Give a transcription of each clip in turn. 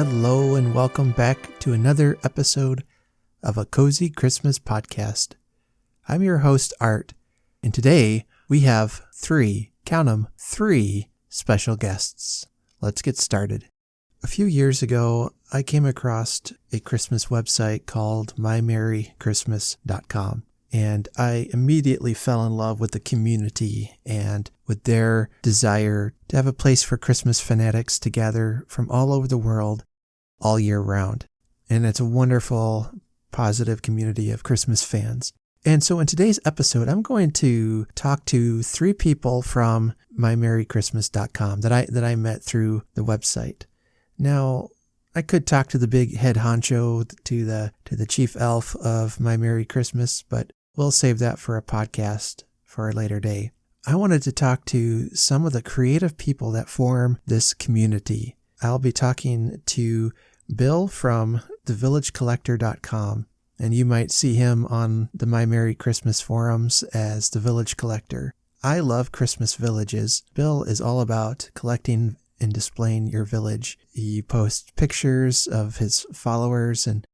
Hello and welcome back to another episode of a Cozy Christmas podcast. I'm your host, Art, and today we have three special guests. Let's get started. A few years ago, I came across a Christmas website called mymerrychristmas.com, and I immediately fell in love with the community and with their desire to have a place for Christmas fanatics to gather from all over the world all year round. And it's a wonderful, positive community of Christmas fans. And so in today's episode, I'm going to talk to three people from mymerrychristmas.com that I met through the website. Now, I could talk to the big head honcho, to the chief elf of My Merry Christmas, but we'll save that for a podcast for a later day. I wanted to talk to some of the creative people that form this community. I'll be talking to Bill from thevillagecollector.com, and you might see him on the My Merry Christmas forums as the Village Collector. I love Christmas villages. Bill is all about collecting and displaying your village. He posts pictures of his followers and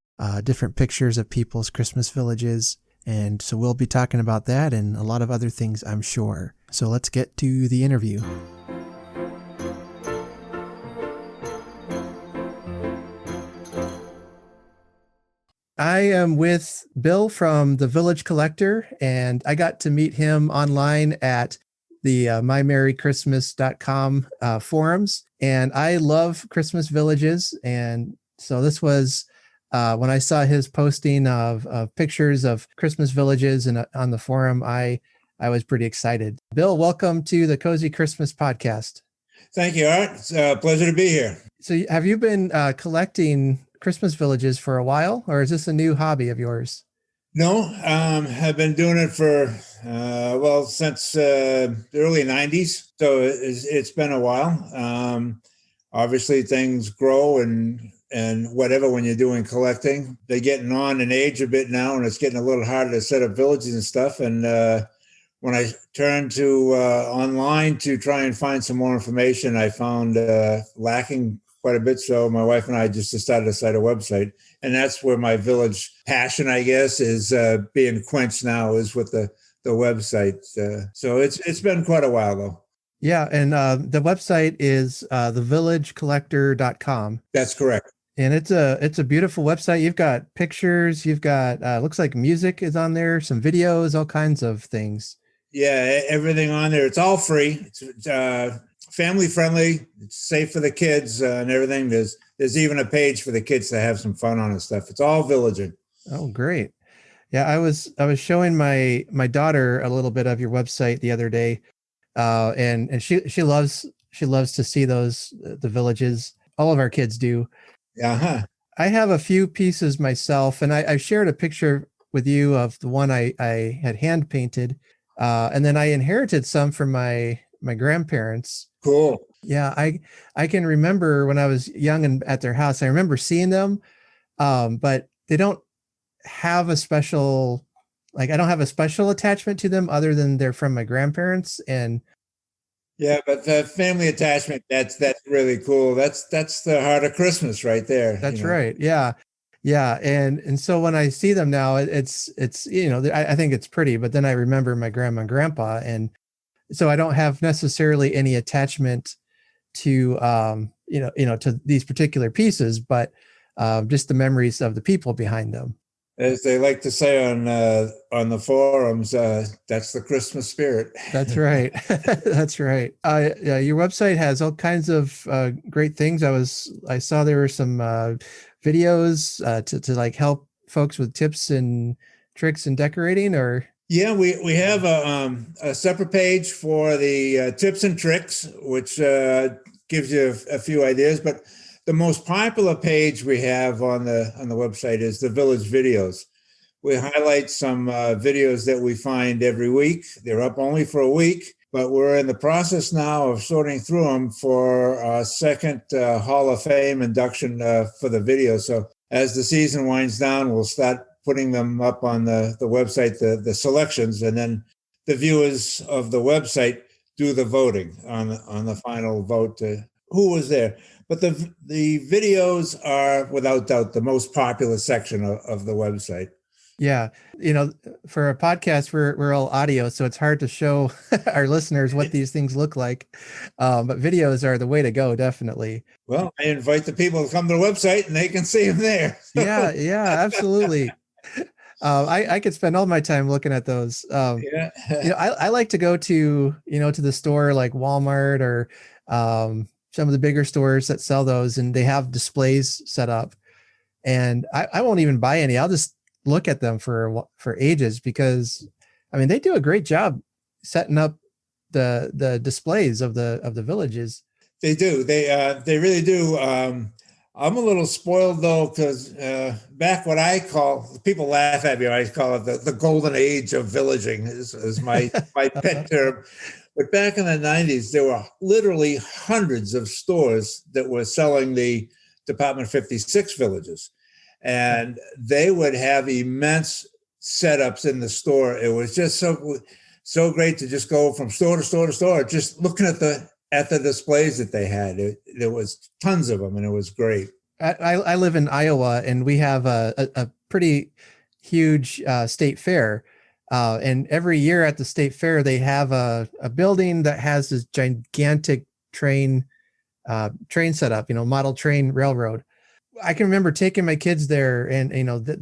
different pictures of people's Christmas villages. And so we'll be talking about that and a lot of other things, I'm sure. So let's get to the interview. I am with Bill from the Village Collector, and I got to meet him online at the mymerrychristmas.com forums. And I love Christmas villages. And so this was when I saw his posting of pictures of Christmas villages and on the forum, I was pretty excited. Bill, welcome to the Cozy Christmas podcast. Thank you, Art. It's a pleasure to be here. So have you been collecting Christmas villages for a while, or is this a new hobby of yours? No, I've been doing it for, since the early 90s. So it's been a while. Obviously, things grow and whatever when you're doing collecting. They're getting on in age a bit now, and it's getting a little harder to set up villages and stuff. And when I turned to online to try and find some more information, I found lacking quite a bit. So my wife and I just decided to start a website. And that's where my village passion, I guess, is being quenched now, is with the website. So it's been quite a while, though. Yeah, and the website is thevillagecollector.com. That's correct. And it's a beautiful website. You've got pictures, you've got looks like music is on there, some videos, all kinds of things. Yeah, everything on there. It's all free. It's family friendly. It's safe for the kids and everything. There's even a page for the kids to have some fun on and stuff. It's all villaging. Oh, great. Yeah, I was showing my daughter a little bit of your website the other day. And she loves to see the villages. All of our kids do. Uh-huh. I have a few pieces myself, and I shared a picture with you of the one I had hand painted. And then I inherited some from my grandparents. Cool. Yeah, I can remember when I was young and at their house, I remember seeing them, but they don't have a special, I don't have a special attachment to them other than they're from my grandparents. And yeah, but the family attachment, that's really cool. That's the heart of Christmas right there. That's right. Yeah. Yeah. And so when I see them now, it's I think it's pretty, but then I remember my grandma and grandpa, and so I don't have necessarily any attachment to to these particular pieces, but just the memories of the people behind them. As they like to say on the forums, that's the Christmas spirit. That's right. That's right. Your website has all kinds of great things. I saw there were some videos to help folks with tips and tricks in decorating, or. Yeah, we have a separate page for the tips and tricks, which gives you a few ideas. But the most popular page we have on the website is the Village Videos. We highlight some videos that we find every week. They're up only for a week, but we're in the process now of sorting through them for our second Hall of Fame induction for the video. So as the season winds down, we'll start putting them up on the website, the selections, and then the viewers of the website do the voting on the final vote. Who was there? But the videos are without doubt the most popular section of the website. Yeah. For a podcast, we're all audio, so it's hard to show our listeners what these things look like. But videos are the way to go, definitely. Well, I invite the people to come to the website and they can see them there. Yeah, absolutely. I could spend all my time looking at those. Yeah. I like to go to the store like Walmart or some of the bigger stores that sell those, and they have displays set up. And I won't even buy any. I'll just look at them for ages, because they do a great job setting up the displays of the villages. They do. They really do. I'm a little spoiled though, because back what I call, people laugh at me, I call it the golden age of villaging is my pet term. But back in the 90s, there were literally hundreds of stores that were selling the Department 56 villages. And they would have immense setups in the store. It was just so great to just go from store to store to store, just looking at the displays that they had. There was tons of them, and it was great. I live in Iowa, and we have a pretty huge state fair. And every year at the state fair, they have a building that has this gigantic train setup, model train railroad. I can remember taking my kids there, and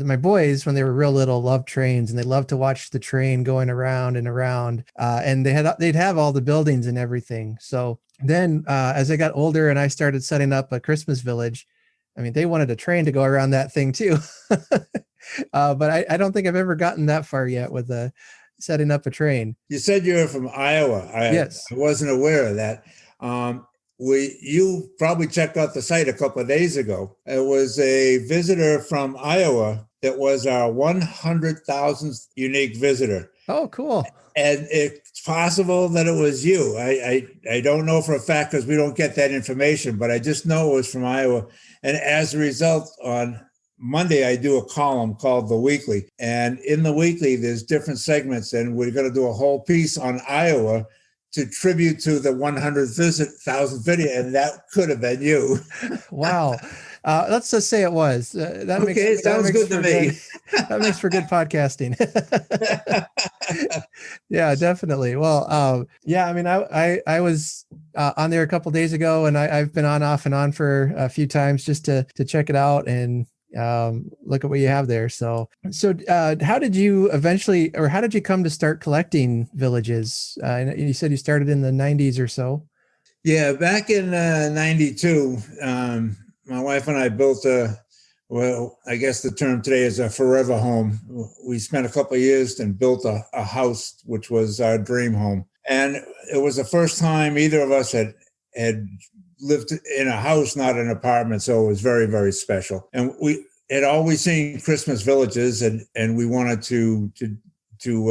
my boys, when they were real little, loved trains, and they loved to watch the train going around and around. And they'd have all the buildings and everything. So then, as I got older and I started setting up a Christmas village, they wanted a train to go around that thing too. But I don't think I've ever gotten that far yet with setting up a train. You said you were from Iowa. Yes. I wasn't aware of that. You probably checked out the site a couple of days ago. It was a visitor from Iowa that was our 100,000th unique visitor. Oh, cool. And it's possible that it was you. I don't know for a fact, because we don't get that information, but I just know it was from Iowa. And as a result, on Monday, I do a column called The Weekly. And in The Weekly, there's different segments, and we're going to do a whole piece on Iowa to tribute to the 100,000th video, and that could have been you. Wow. Let's just say it was. Sounds good to me. That makes for good podcasting. Yeah, definitely. Well, I was on there a couple of days ago, and I've been off and on for a few times just to check it out and look at what you have there. So how did you come to start collecting villages? You said you started in the 90s or so. Yeah, back in 92, my wife and I built I guess the term today is a forever home. We spent a couple of years and built a house, which was our dream home. And it was the first time either of us had lived in a house, not an apartment. So it was very, very special. And we had always seen Christmas villages, and we wanted to do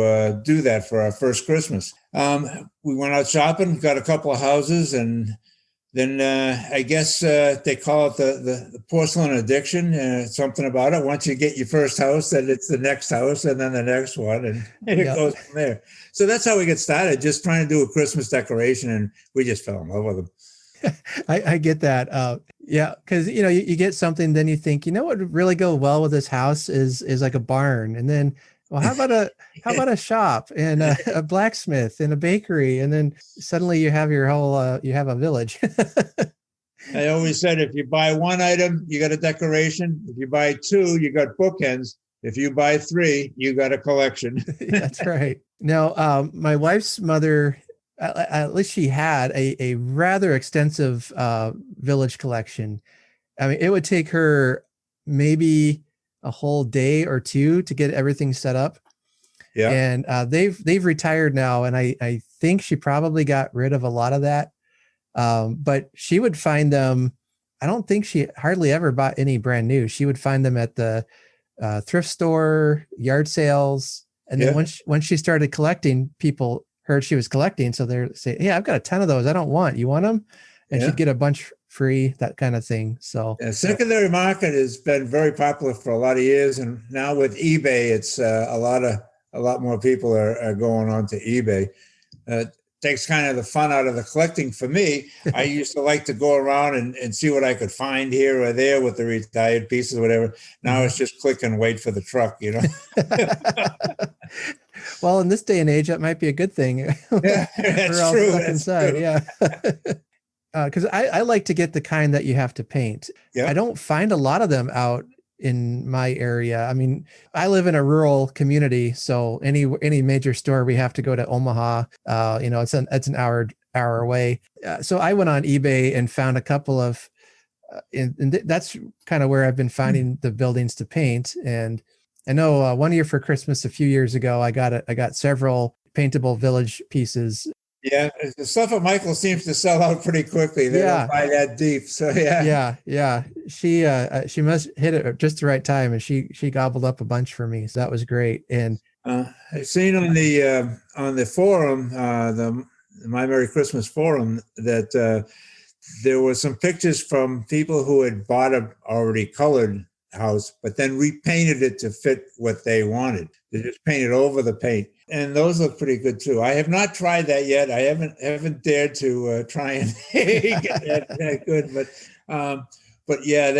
that for our first Christmas. We went out shopping, got a couple of houses, and then I guess they call it the porcelain addiction, something about it. Once you get your first house, then it's the next house, and then the next one, and it goes from there. So that's how we get started, just trying to do a Christmas decoration, and we just fell in love with them. I get that. Because you get something, then you think, what would really go well with this house is like a barn, and then, well, how about a shop and a blacksmith and a bakery, and then suddenly you have your whole you have a village. I always said, if you buy one item, you got a decoration. If you buy two, you got bookends. If you buy three, you got a collection. That's right. Now, my wife's mother, at least she had a rather extensive village collection. It would take her maybe a whole day or two to get everything set up. Yeah. And they've retired now, and I think she probably got rid of a lot of that. But she would find them. I don't think she hardly ever bought any brand new. She would find them at the thrift store, yard sales, and then once she started collecting, people heard she was collecting, so they're saying, "Hey, I've got a ton of those. I don't want. You want them?" And she'd get a bunch free, that kind of thing. So secondary market has been very popular for a lot of years, and now with eBay, it's a lot more people are going on to eBay. takes kind of the fun out of the collecting for me. I used to like to go around and see what I could find here or there with the retired pieces or whatever. Now it's just click and wait for the truck, you know. Well, in this day and age, that might be a good thing. Yeah, We're all true. stuck inside. True. Yeah. Because I like to get the kind that you have to paint. Yeah. I don't find a lot of them out in my area. I mean, I live in a rural community, so any major store we have to go to Omaha. It's an hour away. So I went on eBay and found a couple of, and that's kind of where I've been finding the buildings to paint. And I know one year for Christmas a few years ago, I got several paintable village pieces. Yeah, the stuff at Michael seems to sell out pretty quickly. They don't buy that deep, so yeah. Yeah. She must hit it at just the right time, and she gobbled up a bunch for me. So that was great. And I've seen on the forum, the My Merry Christmas forum, that there were some pictures from people who had bought a already colored house, but then repainted it to fit what they wanted. They just painted over the paint, and those look pretty good too. I have not tried that yet. I haven't dared to try and get that good, but yeah,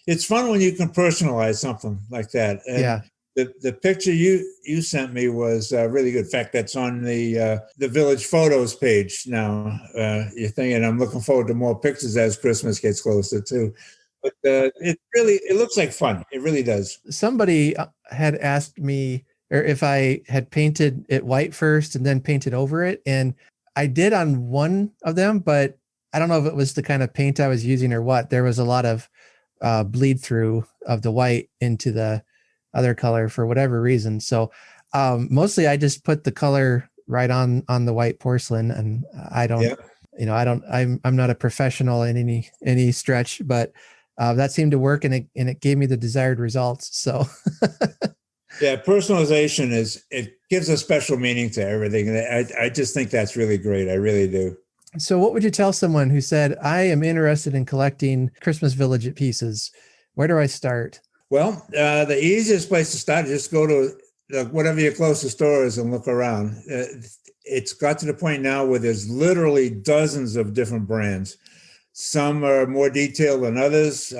it's fun when you can personalize something like that. And the picture you sent me was really good. In fact, that's on the Village Photos page now. You're thinking I'm looking forward to more pictures as Christmas gets closer too. But it looks like fun. It really does. Somebody had asked me if I had painted it white first and then painted over it. And I did on one of them, but I don't know if it was the kind of paint I was using or what. There was a lot of bleed through of the white into the other color for whatever reason. So mostly I just put the color right on the white porcelain, and I don't, I'm not a professional in any stretch, but that seemed to work, and it gave me the desired results. So yeah, personalization it gives a special meaning to everything. I just think that's really great. I really do. So what would you tell someone who said, I am interested in collecting Christmas village pieces? Where do I start? Well, the easiest place to start is just go to whatever your closest store is and look around. It's got to the point now where there's literally dozens of different brands. Some are more detailed than others.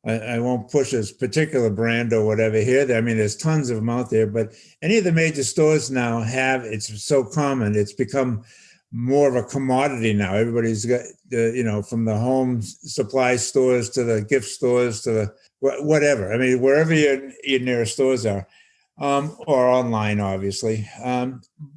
I won't push a particular brand or whatever here. I mean, there's tons of them out there, but any of the major stores now it's so common. It's become more of a commodity now. Everybody's got, from the home supply stores to the gift stores to the whatever. I mean, wherever your nearest stores are, or online, obviously.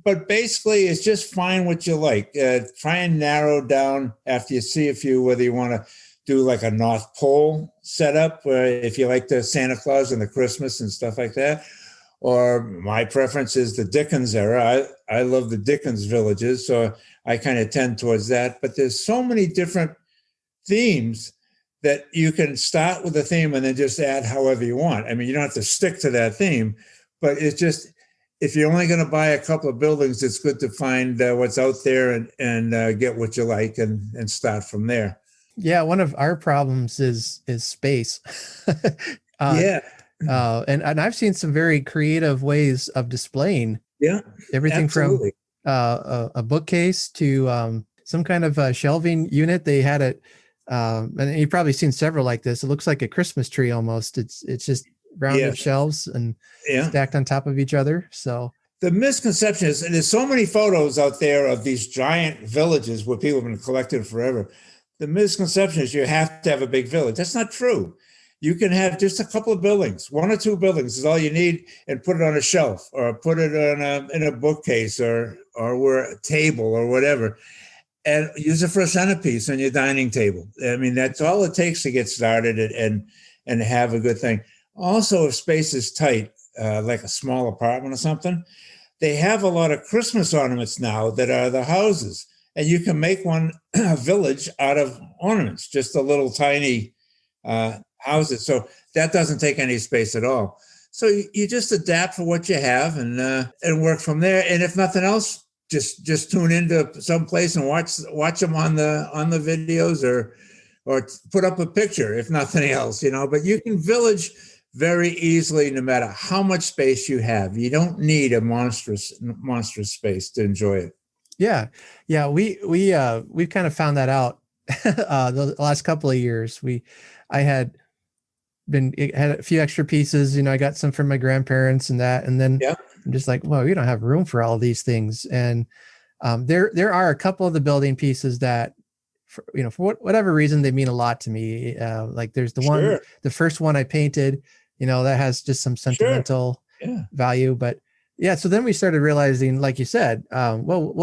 But basically, it's just find what you like. Try and narrow down after you see a few, whether you want to do like a North Pole setup, if you like the Santa Claus and the Christmas and stuff like that. Or my preference is the Dickens era. I love the Dickens villages, so I kind of tend towards that. But there's so many different themes that you can start with a theme and then just add however you want. I mean, you don't have to stick to that theme, but it's just, if you're only going to buy a couple of buildings, it's good to find what's out there and get what you like and start from there. Yeah, one of our problems is space. And I've seen some very creative ways of displaying. Yeah, everything absolutely. From a bookcase to some kind of shelving unit. They had it, and you've probably seen several like this. It looks like a Christmas tree almost. It's just rounded shelves and stacked on top of each other. So the misconception is, and there's so many photos out there of these giant villages where people have been collecting forever. The misconception is you have to have a big village. That's not true. You can have just a couple of buildings, 1 or 2 buildings is all you need, and put it on a shelf or put it in a bookcase or a table or whatever, and use it for a centerpiece on your dining table. I mean, that's all it takes to get started and have a good thing. Also, if space is tight, like a small apartment or something, they have a lot of Christmas ornaments now that are the houses, and you can make one a village out of ornaments, just a little tiny houses. So that doesn't take any space at all. So you just adapt for what you have and work from there. And if nothing else, just tune into some place and watch them on the videos or put up a picture, if nothing else, But you can village very easily, no matter how much space you have. You don't need a monstrous space to enjoy it. Yeah. Yeah. We kind of found that out the last couple of years. I had had a few extra pieces, I got some from my grandparents and that, and then Yeah. I'm just like, well, we don't have room for all these things. And there are a couple of the building pieces that, for whatever reason, they mean a lot to me. Like there's Sure. the first one I painted, that has just some sentimental value. But yeah, so then we started realizing, like you said, well,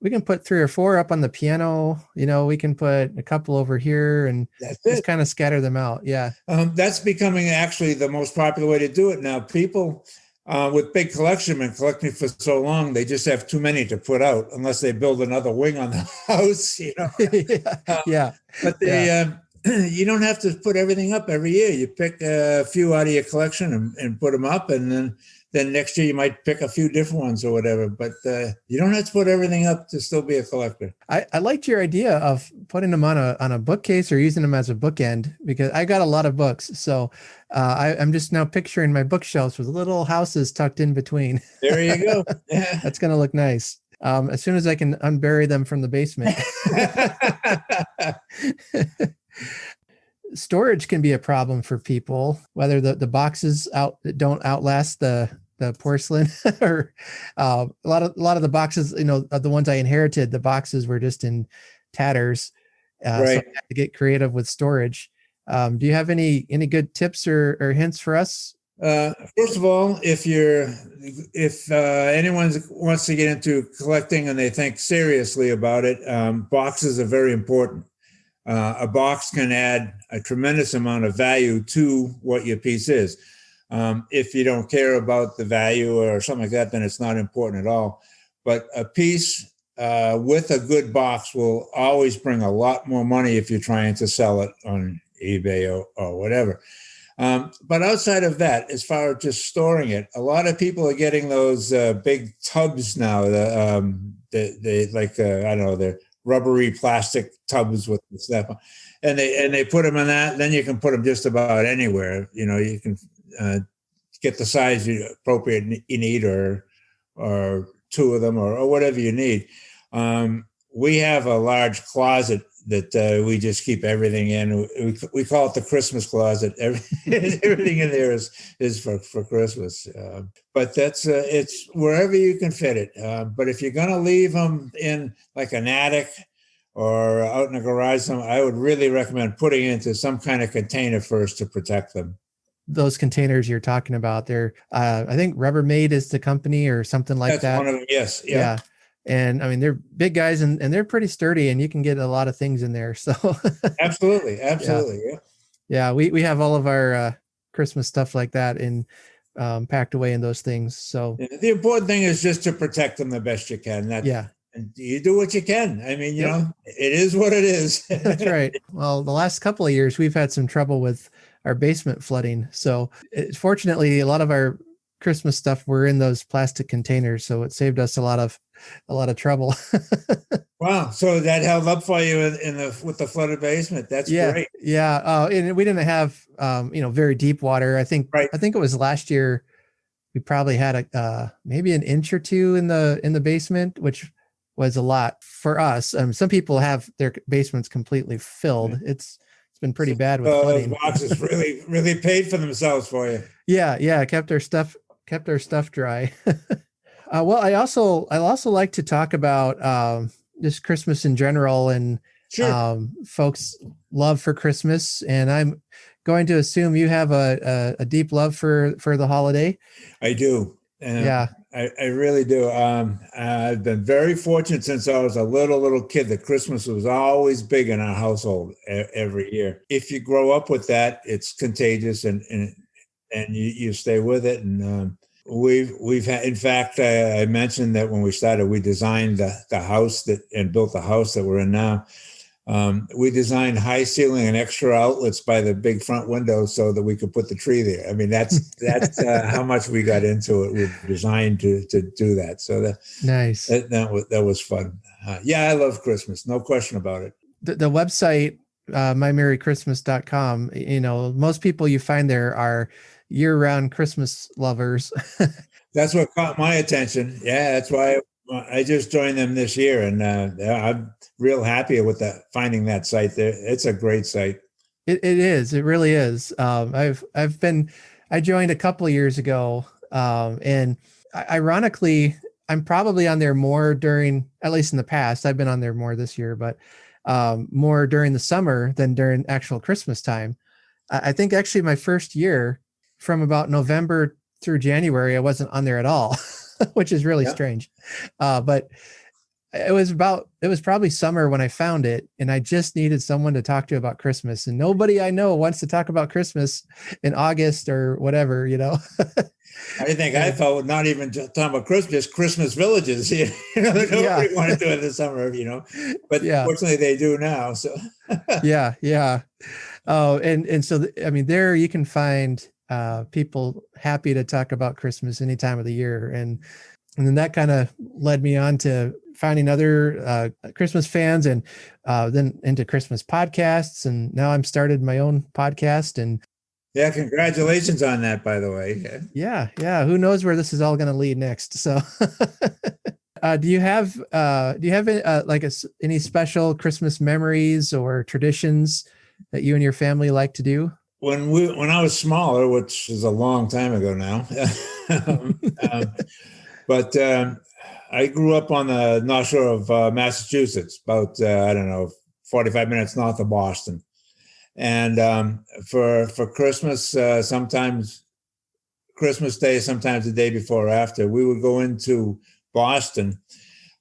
we can put 3 or 4 up on the piano, we can put a couple over here and just kind of scatter them out. Yeah. That's becoming actually the most popular way to do it now. People with big collection and collecting for so long, they just have too many to put out unless they build another wing on the house, Yeah. But you don't have to put everything up every year. You pick a few out of your collection and put them up, and then next year you might pick a few different ones or whatever. But you don't have to put everything up to still be a collector. I liked your idea of putting them on a bookcase or using them as a bookend, because I got a lot of books. So I'm just now picturing my bookshelves with little houses tucked in between. There you go. That's going to look nice. As soon as I can unbury them from the basement. Storage can be a problem for people, whether the boxes don't outlast the porcelain or a lot of the boxes, the ones I inherited, the boxes were just in tatters. Right. So I had to get creative with storage. Do you have any good tips or hints for us? First of all, if anyone wants to get into collecting and they think seriously about it, boxes are very important. A box can add a tremendous amount of value to what your piece is. If you don't care about the value or something like that, then it's not important at all. But a piece with a good box will always bring a lot more money if you're trying to sell it on eBay or whatever. But outside of that, as far as just storing it, a lot of people are getting those big tubs now. They like I don't know, they're rubbery plastic tubs with the stuff, and they put them in that. Then you can put them just about anywhere. You can get the size appropriate you need, or 2 of them, or whatever you need. We have a large closet that we just keep everything in. We call it the Christmas closet. Everything in there is for Christmas. But that's it's wherever you can fit it. But if you're going to leave them in like an attic or out in a garage, I would really recommend putting it into some kind of container first to protect them. Those containers you're talking about, they're I think Rubbermaid is the company or something like that's that. One of them, yes. Yeah. And I mean, they're big guys and they're pretty sturdy, and you can get a lot of things in there. So absolutely. Yeah. We have all of our Christmas stuff like that packed away in those things. So the important thing is just to protect them the best you can. And you do what you can. I mean, it is what it is. That's right. Well, the last couple of years, we've had some trouble with our basement flooding. So fortunately, a lot of our Christmas stuff were in those plastic containers. So it saved us a lot of trouble. Wow. So that held up for you with the flooded basement. That's great. Yeah. And we didn't have, very deep water. I think it was last year. We probably had maybe an inch or 2 in the basement, which was a lot for us. Some people have their basements completely filled. Right. It's been pretty bad with flooding. Those boxes really, really paid for themselves for you. Yeah. Kept our stuff dry. Well, I also like to talk about just Christmas in general and folks' love for Christmas. And I'm going to assume you have a deep love for the holiday. I do. Yeah. I really do. I've been very fortunate since I was a little kid that Christmas was always big in our household every year. If you grow up with that, it's contagious and you stay with it. And we've had, in fact, I mentioned that when we started, we designed the house and built the house that we're in now. We designed high ceiling and extra outlets by the big front window so that we could put the tree there. I mean, that's how much we got into it. We designed to do that. So nice. That was fun. I love Christmas. No question about it. The website mymerrychristmas.com. Most people you find there are year-round Christmas lovers. That's what caught my attention. Yeah, that's why I just joined them this year, and I'm real happy with that. Finding that site there, it's a great site. It is. It really is. I joined a couple of years ago, and ironically, I'm probably on there more during, at least in the past. I've been on there more this year, but more during the summer than during actual Christmas time. I think actually my first year, from about November through January, I wasn't on there at all, which is really strange. But it was probably summer when I found it, and I just needed someone to talk to about Christmas, and nobody I know wants to talk about Christmas in August or whatever. I think I felt not even just talking about Christmas, just Christmas villages. Nobody wanted to do it in the summer, but fortunately they do now. So yeah. Oh, and so there you can find people happy to talk about Christmas any time of the year, and then that kind of led me on to finding other Christmas fans, and then into Christmas podcasts, and now I'm started my own podcast. And yeah, congratulations on that, by the way. Yeah. Who knows where this is all going to lead next? So, do you have any special Christmas memories or traditions that you and your family like to do? When I was smaller, which is a long time ago now, but I grew up on the North Shore of Massachusetts, about 45 minutes north of Boston. And for Christmas, sometimes Christmas Day, sometimes the day before or after, we would go into Boston,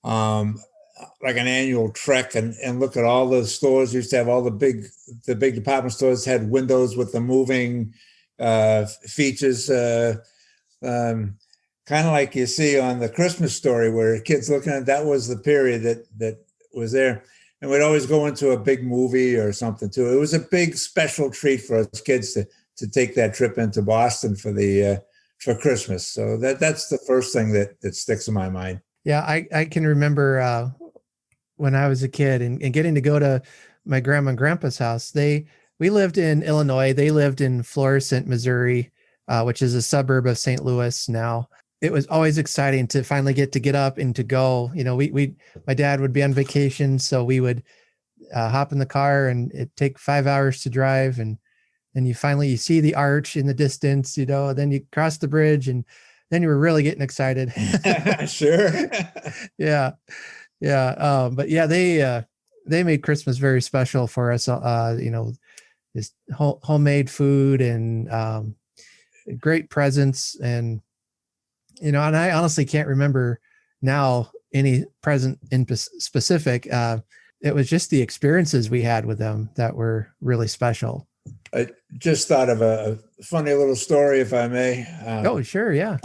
like an annual trek, and look at all the stores. We used to have all the big department stores had windows with the moving features, kind of like you see on the Christmas Story, where kids looking at that was the period that was there. And we'd always go into a big movie or something too. It was a big special treat for us kids to take that trip into Boston for Christmas. So that's the first thing that sticks in my mind. Yeah, I can remember when I was a kid and getting to go to my grandma and grandpa's house. We lived in Illinois. They lived in Florissant, Missouri, which is a suburb of St. Louis now. It was always exciting to finally get up and to go. My dad would be on vacation, so we would hop in the car, and it'd take 5 hours to drive, and then you see the arch in the distance, then you cross the bridge, and then you were really getting excited. Sure. Yeah. But yeah, they made Christmas very special for us. This homemade food and great presents, and and I honestly can't remember now any present in specific. It was just the experiences we had with them that were really special. I just thought of a funny little story, if I may. Oh, sure. Yeah.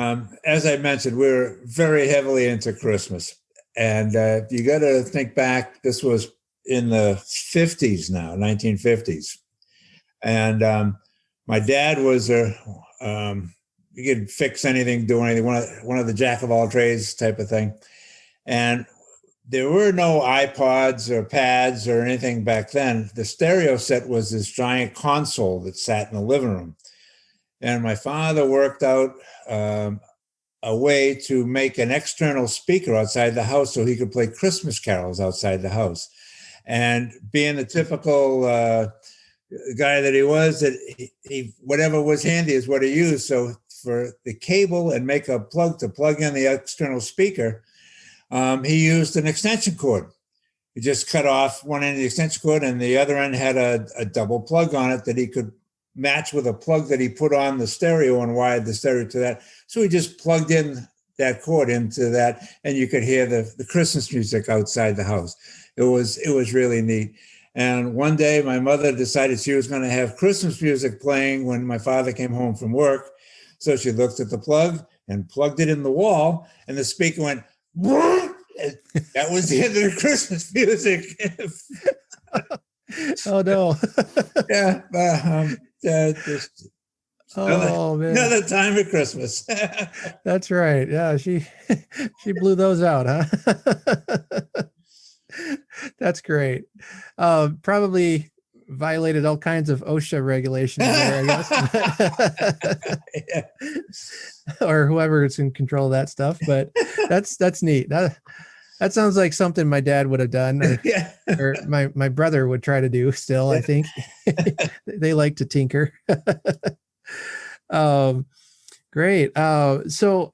As I mentioned, we're very heavily into Christmas. And you got to think back, this was in the 50s now, 1950s. And my dad was he could fix anything, do anything, one of the jack of all trades type of thing. And there were no iPods or pads or anything back then. The stereo set was this giant console that sat in the living room. And my father worked out a way to make an external speaker outside the house so he could play Christmas carols outside the house. And being the typical guy that he was, that he whatever was handy is what he used. So for the cable and make a plug to plug in the external speaker, he used an extension cord. He just cut off one end of the extension cord, and the other end had a double plug on it that he could match with a plug that he put on the stereo and wired the stereo to that. So he just plugged in that cord into that, and you could hear the Christmas music outside the house. It was really neat. And one day my mother decided she was going to have Christmas music playing when my father came home from work. So she looked at the plug and plugged it in the wall, and the speaker went, that was the end of the Christmas music. Oh no. Yeah. Another time at Christmas. That's right. Yeah. She blew those out, huh? That's great. Probably violated all kinds of OSHA regulations there, I guess. Or whoever's in control of that stuff. But that's neat. That sounds like something my dad would have done, or my brother would try to do still, I think. They like to tinker. Great. So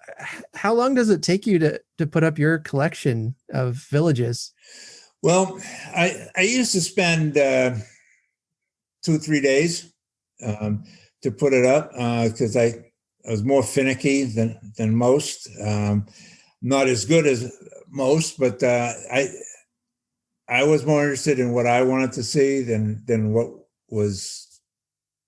how long does it take you to put up your collection of villages? Well, I used to spend 2-3 days to put it up because I was more finicky than most. Not as good as most, but I was more interested in what I wanted to see than what was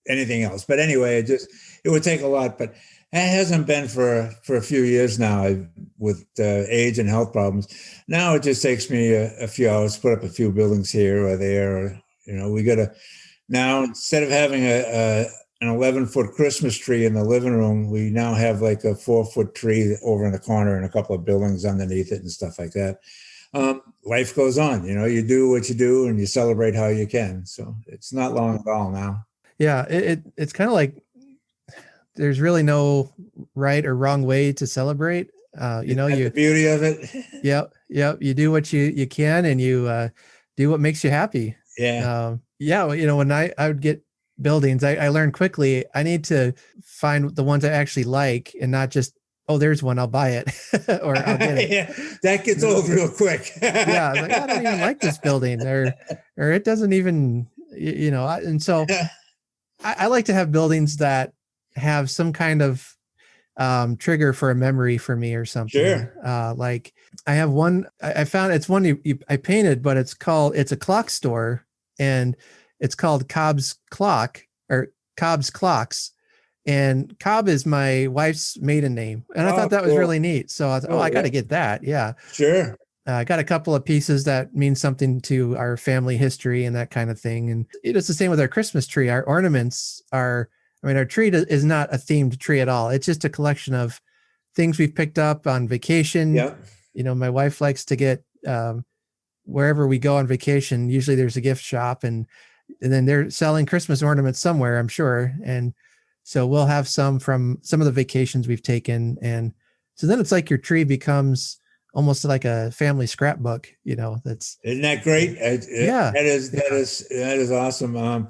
anything else. But anyway, it would take a lot. But it hasn't been for a few years now with age and health problems. Now it just takes me a few hours to put up a few buildings here or there. Or, we got to now, instead of having an 11-foot Christmas tree in the living room, we now have like a 4-foot tree over in the corner and a couple of buildings underneath it and stuff like that. Life goes on, you do what you do and you celebrate how you can. So it's not long at all now. Yeah. It's kind of like, there's really no right or wrong way to celebrate. The beauty of it. Yep. You do what you can, and you do what makes you happy. Yeah. When I would get buildings, I learned quickly, I need to find the ones I actually like and not just, oh, there's one, I'll buy it or I'll get it. Yeah, that gets old real quick. Yeah. I was like, I don't even like this building or it doesn't even, and so I like to have buildings that have some kind of trigger for a memory for me or something. Sure. Like I have one, I found it's one I painted, but it's a clock store, and it's called Cobb's Clock or Cobb's Clocks. And Cobb is my wife's maiden name. And I thought that was really neat. So I thought, I got to get that. Yeah. Sure. I got a couple of pieces that mean something to our family history and that kind of thing. And it's the same with our Christmas tree. Our ornaments our tree is not a themed tree at all. It's just a collection of things we've picked up on vacation. Yeah. My wife likes to get, wherever we go on vacation, usually there's a gift shop and then they're selling Christmas ornaments somewhere, I'm sure. And so we'll have some from some of the vacations we've taken. And so then it's like your tree becomes almost like a family scrapbook, isn't that great? Yeah. That is awesome.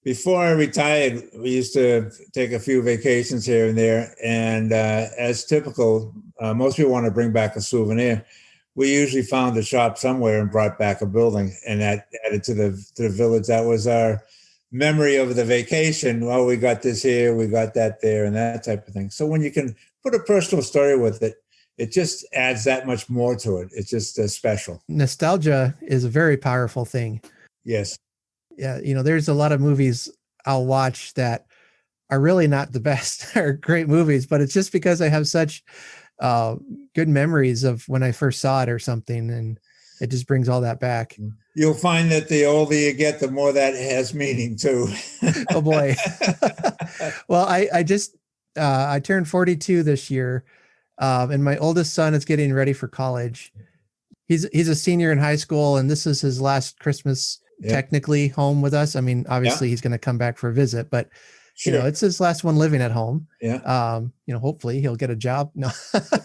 Before I retired, we used to take a few vacations here and there. And as typical, most people want to bring back a souvenir. We usually found a shop somewhere and brought back a building, and that added to the village. That was our memory of the vacation. Well, we got this here, we got that there, and that type of thing. So when you can put a personal story with it, it just adds that much more to it. It's just special. Nostalgia is a very powerful thing. Yes. Yeah, there's a lot of movies I'll watch that are really not the best or great movies, but it's just because I have such good memories of when I first saw it or something, and it just brings all that back. You'll find that the older you get, the more that has meaning too. Oh boy. Well, I just I turned 42 this year, and my oldest son is getting ready for college. He's a senior in high school, and this is his last Christmas technically home with us. Obviously he's going to come back for a visit, but sure. It's his last one living at home. Yeah. Hopefully he'll get a job. No.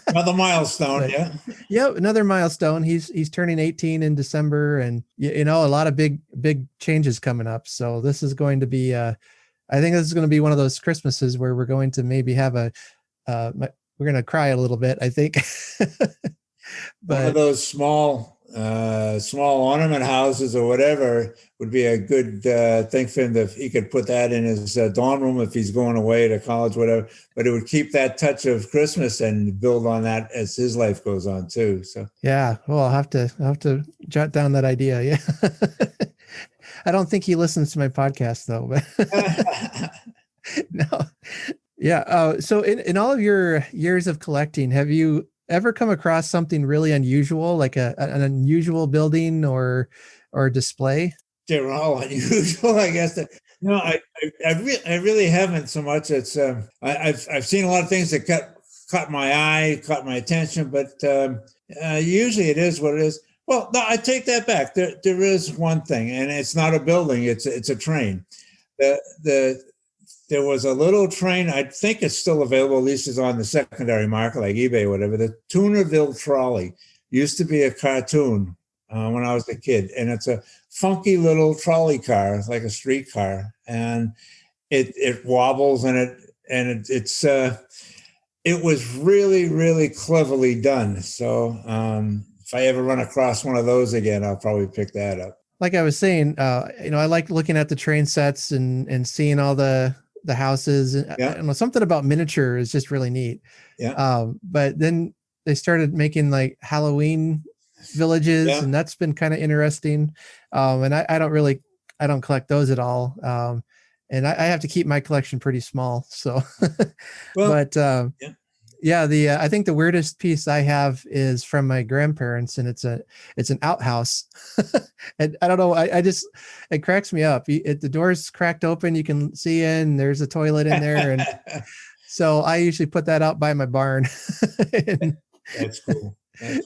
Another milestone. But, yeah. Another milestone. He's turning 18 in December, and a lot of big changes coming up. So this is going to be, I think this is going to be one of those Christmases where we're going to maybe have we're going to cry a little bit, I think. But one of those small ornament houses or whatever would be a good thing for him if he could put that in his dorm room if he's going away to college, whatever. But it would keep that touch of Christmas and build on that as his life goes on too. So yeah, well, I'll have to jot down that idea. Yeah, I don't think he listens to my podcast though. But no, yeah. So in all of your years of collecting, have you ever come across something really unusual, like an unusual building or display? They're all unusual, I guess. No, I really haven't so much. It's I've seen a lot of things that caught my eye, caught my attention, but usually it is what it is. Well, no, I take that back. There is one thing, and it's not a building; it's a train. The There was a little train. I think it's still available. At least it's on the secondary market, like eBay, or whatever. The Toonerville Trolley used to be a cartoon when I was a kid, and it's a funky little trolley car. It's like a streetcar, and it wobbles, and it was really, really cleverly done. So if I ever run across one of those again, I'll probably pick that up. Like I was saying, I like looking at the train sets and seeing all the houses. Yeah. I don't know, something about miniature is just really neat. Yeah. But then they started making like Halloween villages, Yeah. and that's been kind of interesting. And I don't collect those at all. And I have to keep my collection pretty small. So, but I think the weirdest piece I have is from my grandparents, and it's an outhouse. And I don't know, it cracks me up. The door's cracked open, you can see in, there's a toilet in there. And so I usually put that out by my barn. That's cool.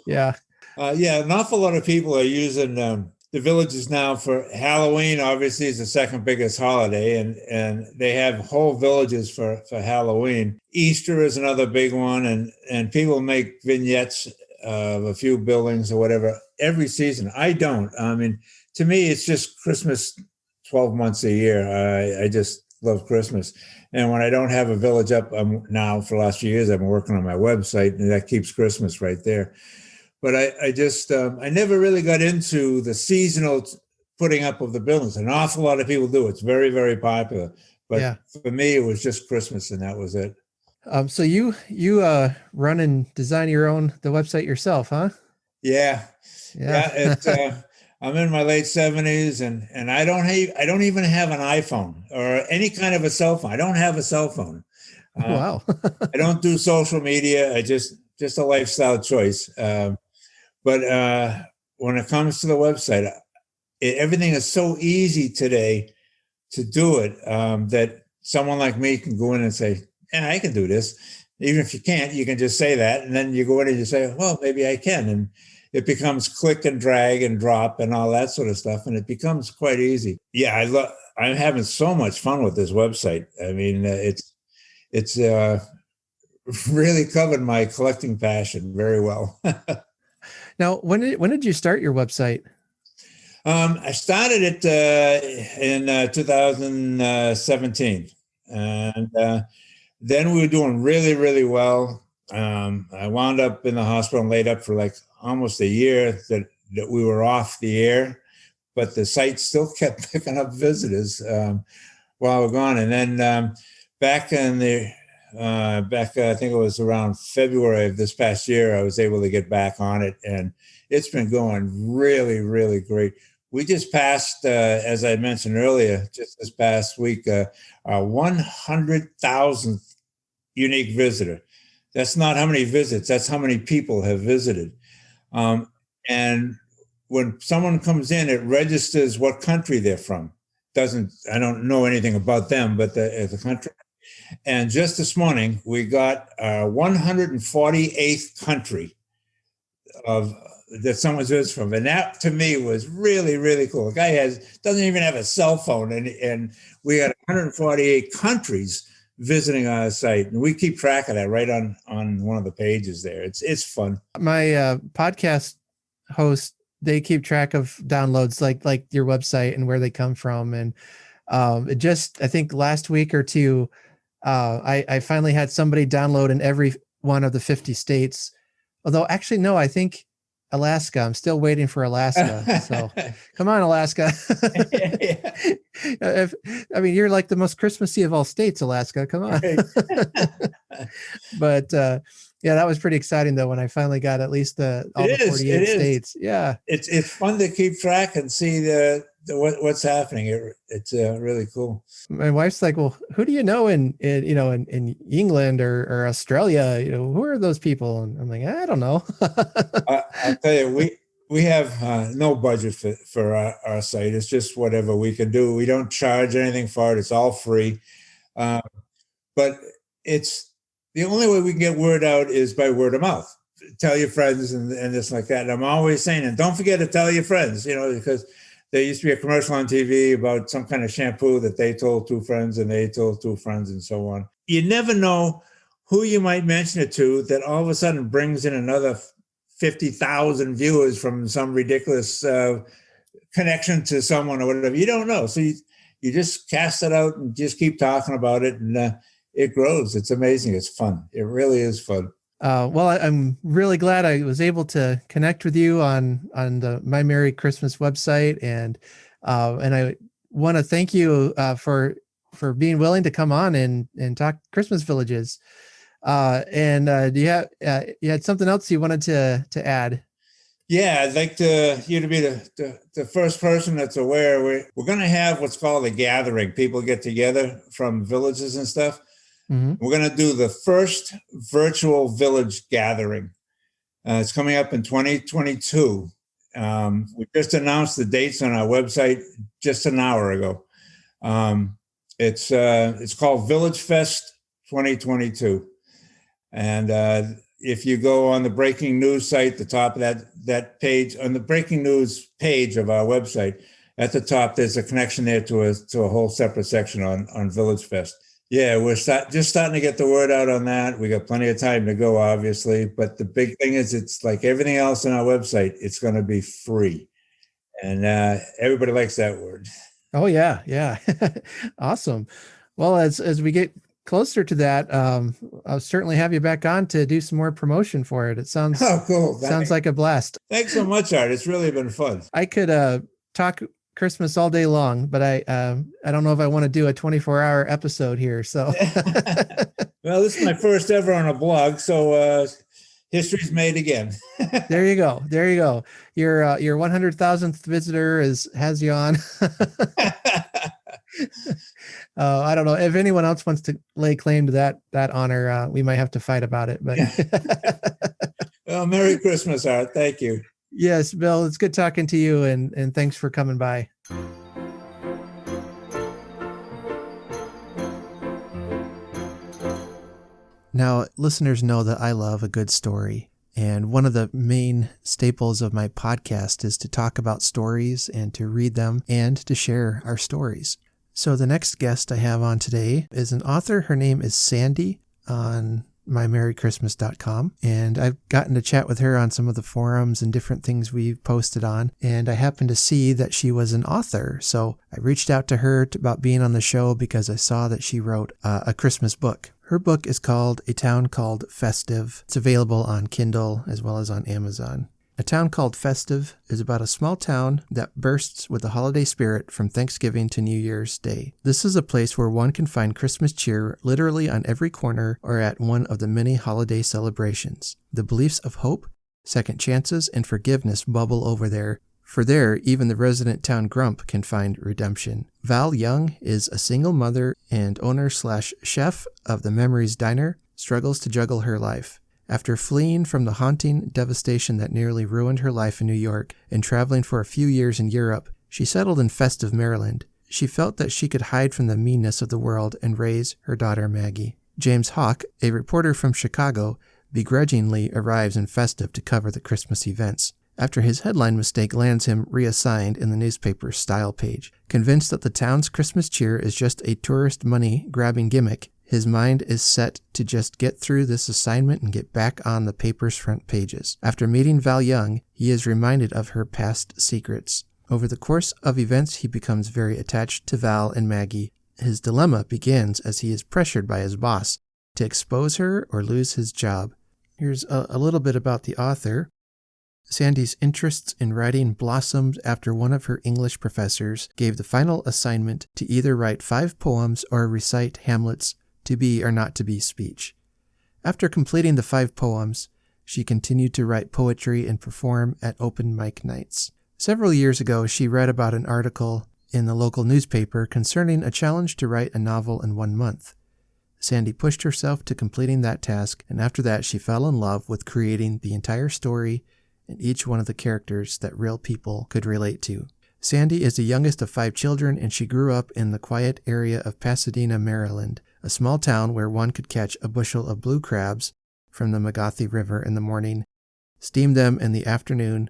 Yeah. An awful lot of people are using the villages now for Halloween. Obviously, is the second biggest holiday, and they have whole villages for Halloween. Easter is another big one, and people make vignettes of a few buildings or whatever every season. I don't. I mean, to me, it's just Christmas 12 months a year. I just love Christmas. And when I don't have a village up, now for the last few years, I've been working on my website, and that keeps Christmas right there. But I never really got into the seasonal putting up of the buildings. An awful lot of people do. It's very, very popular. But for me, it was just Christmas, and that was it. So you run and design the website yourself, huh? Yeah. I'm in my late 70s, and I don't even have an iPhone or any kind of a cell phone. I don't have a cell phone. Wow. I don't do social media. I just a lifestyle choice. But when it comes to the website, everything is so easy today to do it that someone like me can go in and say, "Yeah, I can do this." Even if you can't, you can just say that, and then you go in and you say, "Well, maybe I can," and it becomes click and drag and drop and all that sort of stuff, and it becomes quite easy. Yeah, I'm having so much fun with this website. I mean, it's really covered my collecting passion very well. Now, when did you start your website? I started it in 2017, and then we were doing really, really well. I wound up in the hospital and laid up for like almost a year that we were off the air, but the site still kept picking up visitors while we're gone. And then back I think it was around February of this past year, I was able to get back on it, and it's been going really, really great. We just passed, as I mentioned earlier, just this past week, our 100,000th unique visitor. That's not how many visits, that's how many people have visited. And when someone comes in, it registers what country they're from. I don't know anything about them, but the country. And just this morning, we got our 148th country that someone's visited from. And that, to me, was really, really cool. The guy doesn't even have a cell phone, and we got 148 countries visiting our site. And we keep track of that right on one of the pages there. It's fun. My podcast host, they keep track of downloads like your website and where they come from. And I think last week or two, I finally had somebody download in every one of the 50 states. Although actually, no, I think Alaska. I'm still waiting for Alaska. So come on, Alaska. You're like the most Christmassy of all states, Alaska. Come on. But that was pretty exciting though, when I finally got at least all the 48 states. Yeah. It's fun to keep track and see what's happening. It's really cool. My wife's like, well, who do you know in England or Australia? Who are those people? And I'm like, I don't know. I'll tell you, we have no budget for our site. It's just whatever we can do. We don't charge anything for it. It's all free. But it's the only way we can get word out is by word of mouth. tell your friends and this like that. And I'm always saying, and don't forget to tell your friends, because there used to be a commercial on TV about some kind of shampoo that they told two friends and they told two friends and so on. You never know who you might mention it to that all of a sudden brings in another 50,000 viewers from some ridiculous connection to someone or whatever. You don't know. So you just cast it out and just keep talking about it, and it grows. It's amazing. It's fun. It really is fun. Well, I'm really glad I was able to connect with you on the My Merry Christmas website, and I want to thank you for being willing to come on and talk Christmas villages. Do you had something else you wanted to add? Yeah, I'd like you to be the first person that's aware. We're going to have what's called a gathering. People get together from villages and stuff. Mm-hmm. We're going to do the first virtual village gathering. It's coming up in 2022. We just announced the dates on our website just an hour ago. It's called Village Fest 2022. And if you go on the breaking news site, the top of that page, on the breaking news page of our website, at the top, there's a connection there to a whole separate section on Village Fest. Yeah, we're just starting to get the word out on that. We got plenty of time to go, obviously. But the big thing is, it's like everything else on our website, it's going to be free. And everybody likes that word. Oh, yeah. Yeah. Awesome. Well, as we get closer to that, I'll certainly have you back on to do some more promotion for it. It sounds cool. Sounds like a blast. Thanks so much, Art. It's really been fun. I could talk Christmas all day long, but I don't know if I want to do a 24-hour episode here. So, well, this is my first ever on a blog, so history's made again. There you go. Your 100,000th visitor has you on. I don't know if anyone else wants to lay claim to that honor. We might have to fight about it, but. Well, Merry Christmas, Art. Thank you. Yes, Bill, it's good talking to you, and thanks for coming by. Now, listeners know that I love a good story, and one of the main staples of my podcast is to talk about stories and to read them and to share our stories. So the next guest I have on today is an author. Her name is Sandy on mymerrychristmas.com, and I've gotten to chat with her on some of the forums and different things we've posted on, and I happened to see that she was an author, so I reached out to her about being on the show because I saw that she wrote a Christmas book. Her book is called A Town Called Festive. It's available on Kindle as well as on Amazon. A Town Called Festive is about a small town that bursts with the holiday spirit from Thanksgiving to New Year's Day. This is a place where one can find Christmas cheer literally on every corner or at one of the many holiday celebrations. The beliefs of hope, second chances, and forgiveness bubble over there. For there, even the resident town grump can find redemption. Val Young is a single mother and owner/chef of the Memories Diner, struggles to juggle her life. After fleeing from the haunting devastation that nearly ruined her life in New York and traveling for a few years in Europe, she settled in Festive, Maryland. She felt that she could hide from the meanness of the world and raise her daughter Maggie. James Hawk, a reporter from Chicago, begrudgingly arrives in Festive to cover the Christmas events. After his headline mistake lands him reassigned in the newspaper's style page. Convinced that the town's Christmas cheer is just a tourist money-grabbing gimmick, his mind is set to just get through this assignment and get back on the paper's front pages. After meeting Val Young, he is reminded of her past secrets. Over the course of events, he becomes very attached to Val and Maggie. His dilemma begins as he is pressured by his boss to expose her or lose his job. Here's a little bit about the author. Sandy's interests in writing blossomed after one of her English professors gave the final assignment to either write 5 poems or recite Hamlet's to be or not to be speech. After completing the 5 poems, she continued to write poetry and perform at open mic nights. Several years ago, she read about an article in the local newspaper concerning a challenge to write a novel in 1 month. Sandy pushed herself to completing that task, and after that, she fell in love with creating the entire story and each one of the characters that real people could relate to. Sandy is the youngest of 5 children, and she grew up in the quiet area of Pasadena, Maryland, a small town where one could catch a bushel of blue crabs from the Magathi River in the morning, steamed them in the afternoon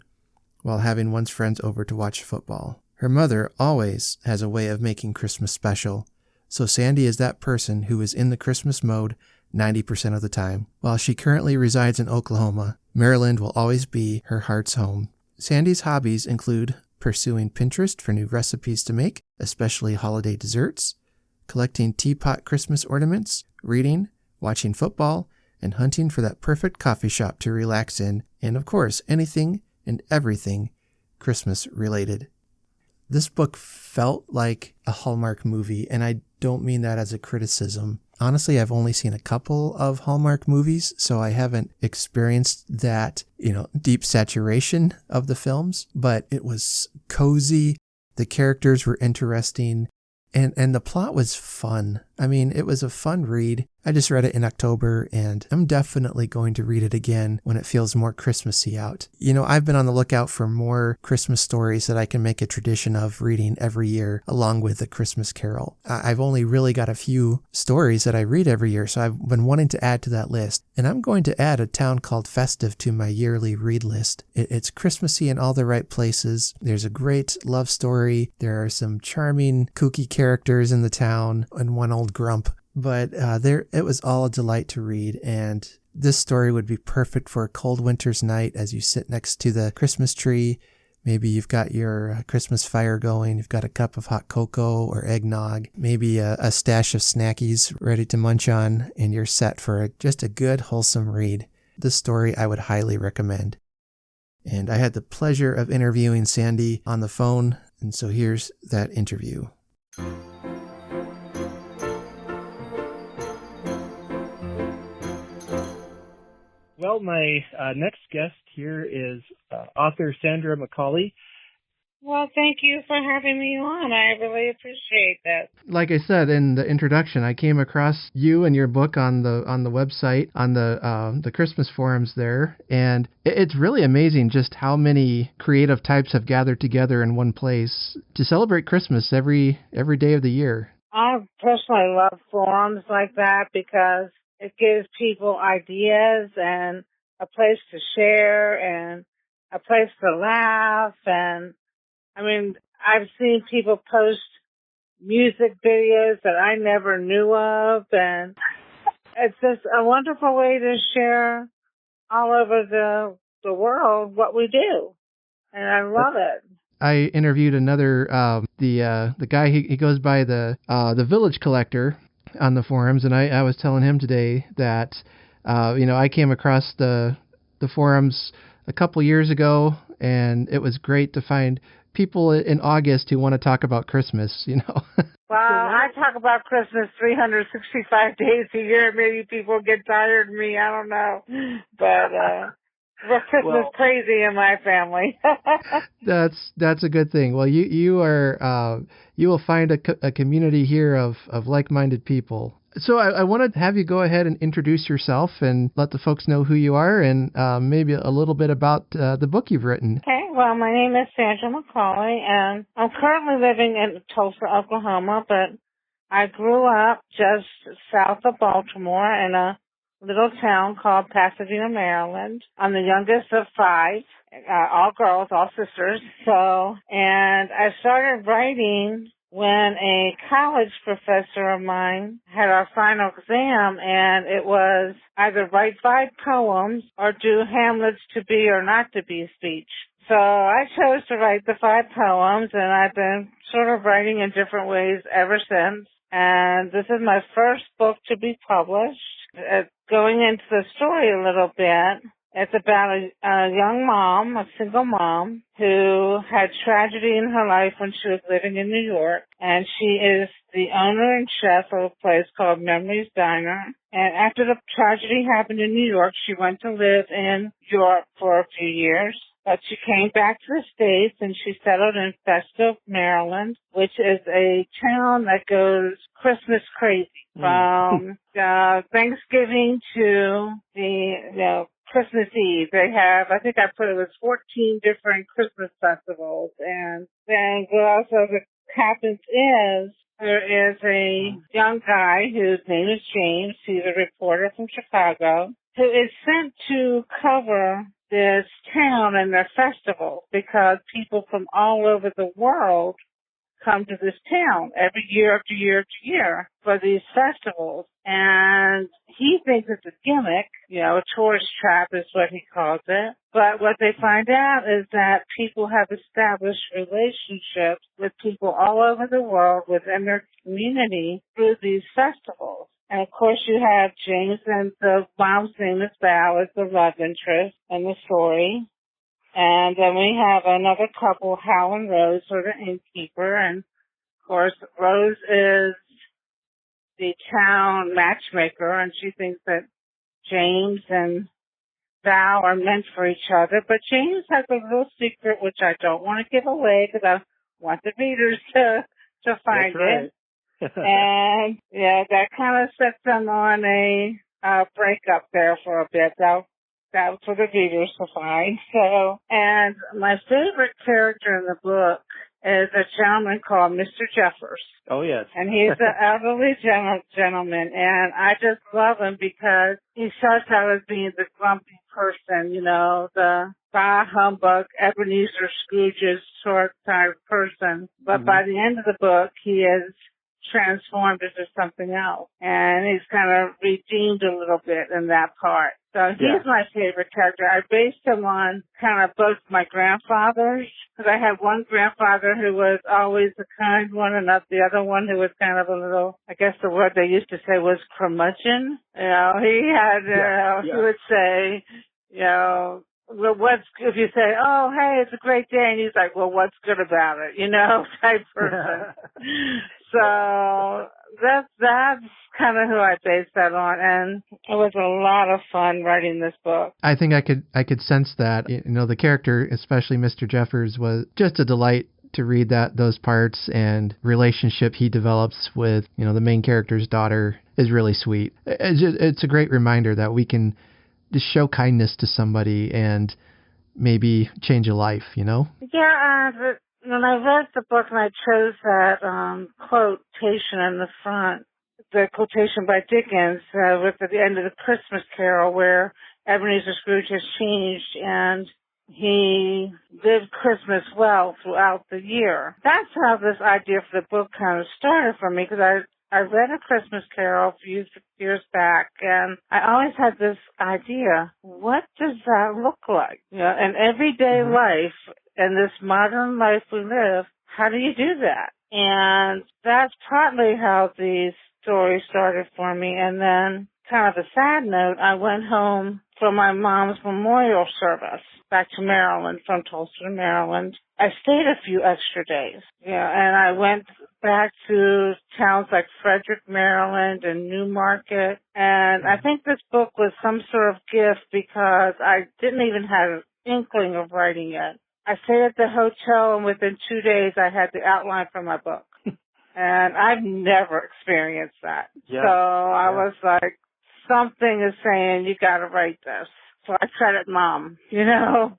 while having one's friends over to watch football. Her mother always has a way of making Christmas special, so Sandy is that person who is in the Christmas mode 90% of the time. While she currently resides in Oklahoma, Maryland will always be her heart's home. Sandy's hobbies include pursuing Pinterest for new recipes to make, especially holiday desserts, collecting teapot Christmas ornaments, reading, watching football, and hunting for that perfect coffee shop to relax in, and of course, anything and everything Christmas related. This book felt like a Hallmark movie, and I don't mean that as a criticism. Honestly, I've only seen a couple of Hallmark movies, so I haven't experienced that, deep saturation of the films, but it was cozy. The characters were interesting, and the plot was fun. I mean, it was a fun read. I just read it in October, and I'm definitely going to read it again when it feels more Christmassy out. I've been on the lookout for more Christmas stories that I can make a tradition of reading every year, along with A Christmas Carol. I've only really got a few stories that I read every year, so I've been wanting to add to that list. And I'm going to add A Town Called Festive to my yearly read list. It's Christmassy in all the right places. There's a great love story. There are some charming, kooky characters in the town, and one old grump. But it was all a delight to read, and this story would be perfect for a cold winter's night as you sit next to the Christmas tree. Maybe you've got your Christmas fire going, you've got a cup of hot cocoa or eggnog, maybe a stash of snackies ready to munch on, and you're set for just a good, wholesome read. This story I would highly recommend. And I had the pleasure of interviewing Sandy on the phone, and so here's that interview. Well, my next guest here is author Sandra Macauley. Well, thank you for having me on. I really appreciate that. Like I said in the introduction, I came across you and your book on the website, on the Christmas forums there, and it's really amazing just how many creative types have gathered together in one place to celebrate Christmas every day of the year. I personally love forums like that because it gives people ideas and a place to share and a place to laugh. And I mean, I've seen people post music videos that I never knew of, and it's just a wonderful way to share all over the world what we do. And I love it. I interviewed another the guy he goes by the Village Collector on the forums, and I was telling him today that I came across the forums a couple years ago, and it was great to find people in August who want to talk about Christmas. Well, I talk about Christmas 365 days a year. Maybe people get tired of me. I don't know, but we're Christmas crazy in my family. That's a good thing. Well, you will find a community here of like-minded people. So I want to have you go ahead and introduce yourself and let the folks know who you are and maybe a little bit about the book you've written. Okay. Well, my name is Sandra Macauley, and I'm currently living in Tulsa, Oklahoma, but I grew up just south of Baltimore in a little town called Pasadena, Maryland. I'm the youngest of five, all girls, all sisters. And I started writing when a college professor of mine had our final exam, and it was either write 5 poems or do Hamlet's to be or not to be speech. So I chose to write the 5 poems, and I've been sort of writing in different ways ever since. And this is my first book to be published. Going into the story a little bit, it's about a young mom, a single mom, who had tragedy in her life when she was living in New York. And she is the owner and chef of a place called Memories Diner. And after the tragedy happened in New York, she went to live in Europe for a few years. But she came back to the States and she settled in Festive, Maryland, which is a town that goes Christmas crazy from Thanksgiving to the Christmas Eve. They have, I think I put it was 14 different Christmas festivals. And then what also happens is there is a young guy whose name is James. He's a reporter from Chicago. who is sent to cover this town and their festival because people from all over the world come to this town every year after year after year for these festivals. And he thinks it's a gimmick, a tourist trap is what he calls it. But what they find out is that people have established relationships with people all over the world within their community through these festivals. And of course you have James and the mom's name is Val as the love interest in the story. And then we have another couple, Hal and Rose, are the innkeeper. And of course, Rose is the town matchmaker, and she thinks that James and Val are meant for each other. But James has a little secret, which I don't want to give away because I want the readers to find it. And yeah, that kind of sets them on a breakup there for a bit. That's for the readers to find. So, and my favorite character in the book is a gentleman called Mr. Jeffers. Oh, yes. And he's an elderly gentleman, and I just love him because he starts out as being the grumpy person, the bah humbug, Ebenezer Scrooge's sort type person. But by the end of the book, he is transformed into something else. And he's kind of redeemed a little bit in that part. So he's my favorite character. I based him on kind of both my grandfathers, because I had one grandfather who was always the kind one, and the other one who was kind of a little, I guess the word they used to say was curmudgeon. He had, he would say, well, if you say, oh, hey, it's a great day, and he's like, well, what's good about it, type person. So that's kind of who I based that on, and it was a lot of fun writing this book. I think I could sense that. The character, especially Mr. Jeffers, was just a delight to read those parts, and relationship he develops with the main character's daughter is really sweet. It's a great reminder that we can just show kindness to somebody and maybe change a life. Yeah, when I read the book and I chose that quotation in the front, the quotation by Dickens with at the end of the Christmas Carol, where Ebenezer Scrooge has changed and he lived Christmas well throughout the year. That's how this idea for the book kind of started for me, because I read A Christmas Carol a few years back, and I always had this idea, what does that look like? In everyday life, in this modern life we live, how do you do that? And that's partly how the story started for me. And then, kind of a sad note, I went home for my mom's memorial service back to Maryland, from Tulsa, Maryland. I stayed a few extra days, and I went back to towns like Frederick, Maryland, and Newmarket. And I think this book was some sort of gift because I didn't even have an inkling of writing it. I stayed at the hotel, and within 2 days, I had the outline for my book. And I've never experienced that. So I was like, something is saying, you got to write this. So I credit Mom, for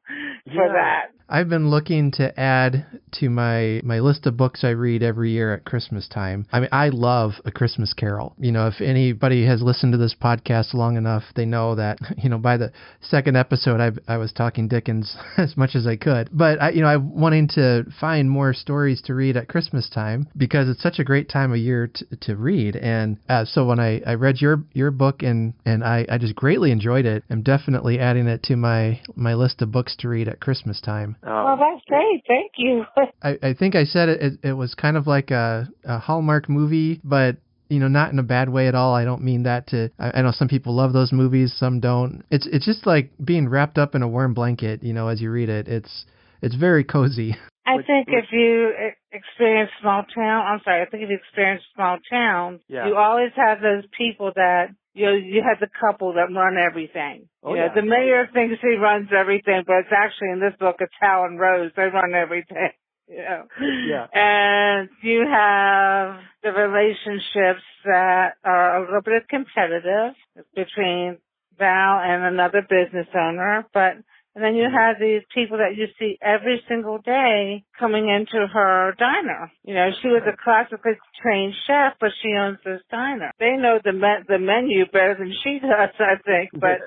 that. I've been looking to add to my list of books I read every year at Christmas time. I mean, I love A Christmas Carol. If anybody has listened to this podcast long enough, they know that, by the second episode, I was talking Dickens as much as I could. But, I'm wanting to find more stories to read at Christmas time because it's such a great time of year to read. And so when I read your book and I just greatly enjoyed it, I'm definitely adding it to my list of books to read at Christmas time. Well, that's great. Thank you. I think I said it was kind of like a Hallmark movie, but, not in a bad way at all. I don't mean that I know some people love those movies, some don't. It's just like being wrapped up in a warm blanket, as you read it. It's very cozy. I think if you experience small town, you always have those people that, you have the couple that run everything. The mayor thinks he runs everything, but it's actually in this book, it's Hal and Rose. They run everything. And you have the relationships that are a little bit competitive between Val and another business owner, but And then you have these people that you see every single day coming into her diner. You know, she was a classically trained chef, but she owns this diner. They know the menu better than she does, I think. But,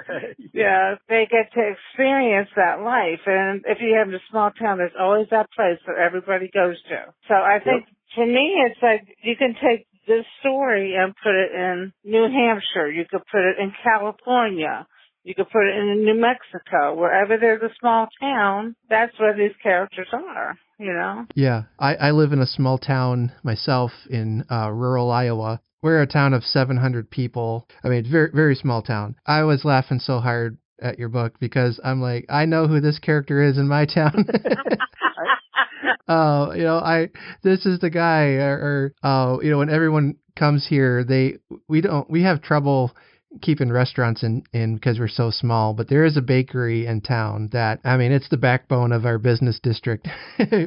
yeah, they get to experience that life. And if you have a small town, there's always that place that everybody goes to. So I think for me, it's like you can take this story and put it in New Hampshire. You could put it in California. You could put it in New Mexico. Wherever there's a small town, that's where these characters are, you know? Yeah. I live in a small town myself in rural Iowa. We're a town of 700 people. I mean, very, very small town. I was laughing so hard at your book because I'm like, I know who this character is in my town. You know, this is the guy, or you know, when everyone comes here, we have trouble keeping restaurants in because we're so small, but there is a bakery in town that, I mean, it's the backbone of our business district,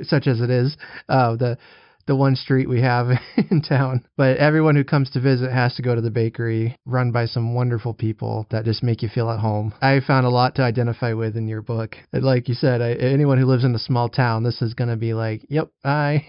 such as it is, the one street we have in town. But everyone who comes to visit has to go to the bakery, run by some wonderful people that just make you feel at home. I found a lot to identify with in your book. Like you said, anyone who lives in a small town, this is going to be like, yep, I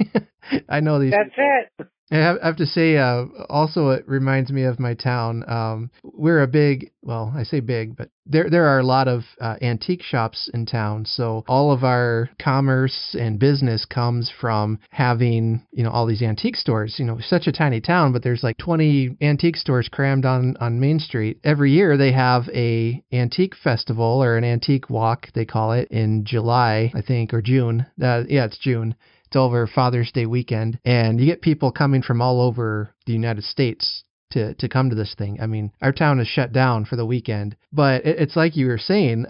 know these That's people. it. I have to say, also, it reminds me of my town. We're a big, well, I say big, but there are a lot of antique shops in town. So all of our commerce and business comes from having, you know, all these antique stores. You know, such a tiny town, but there's like 20 antique stores crammed on Main Street. Every year they have a antique festival or an antique walk, they call it, in July, I think, or June. Yeah, it's June. Over Father's Day weekend, and you get people coming from all over the United States to come to this thing. I mean, our town is shut down for the weekend, but it's like you were saying,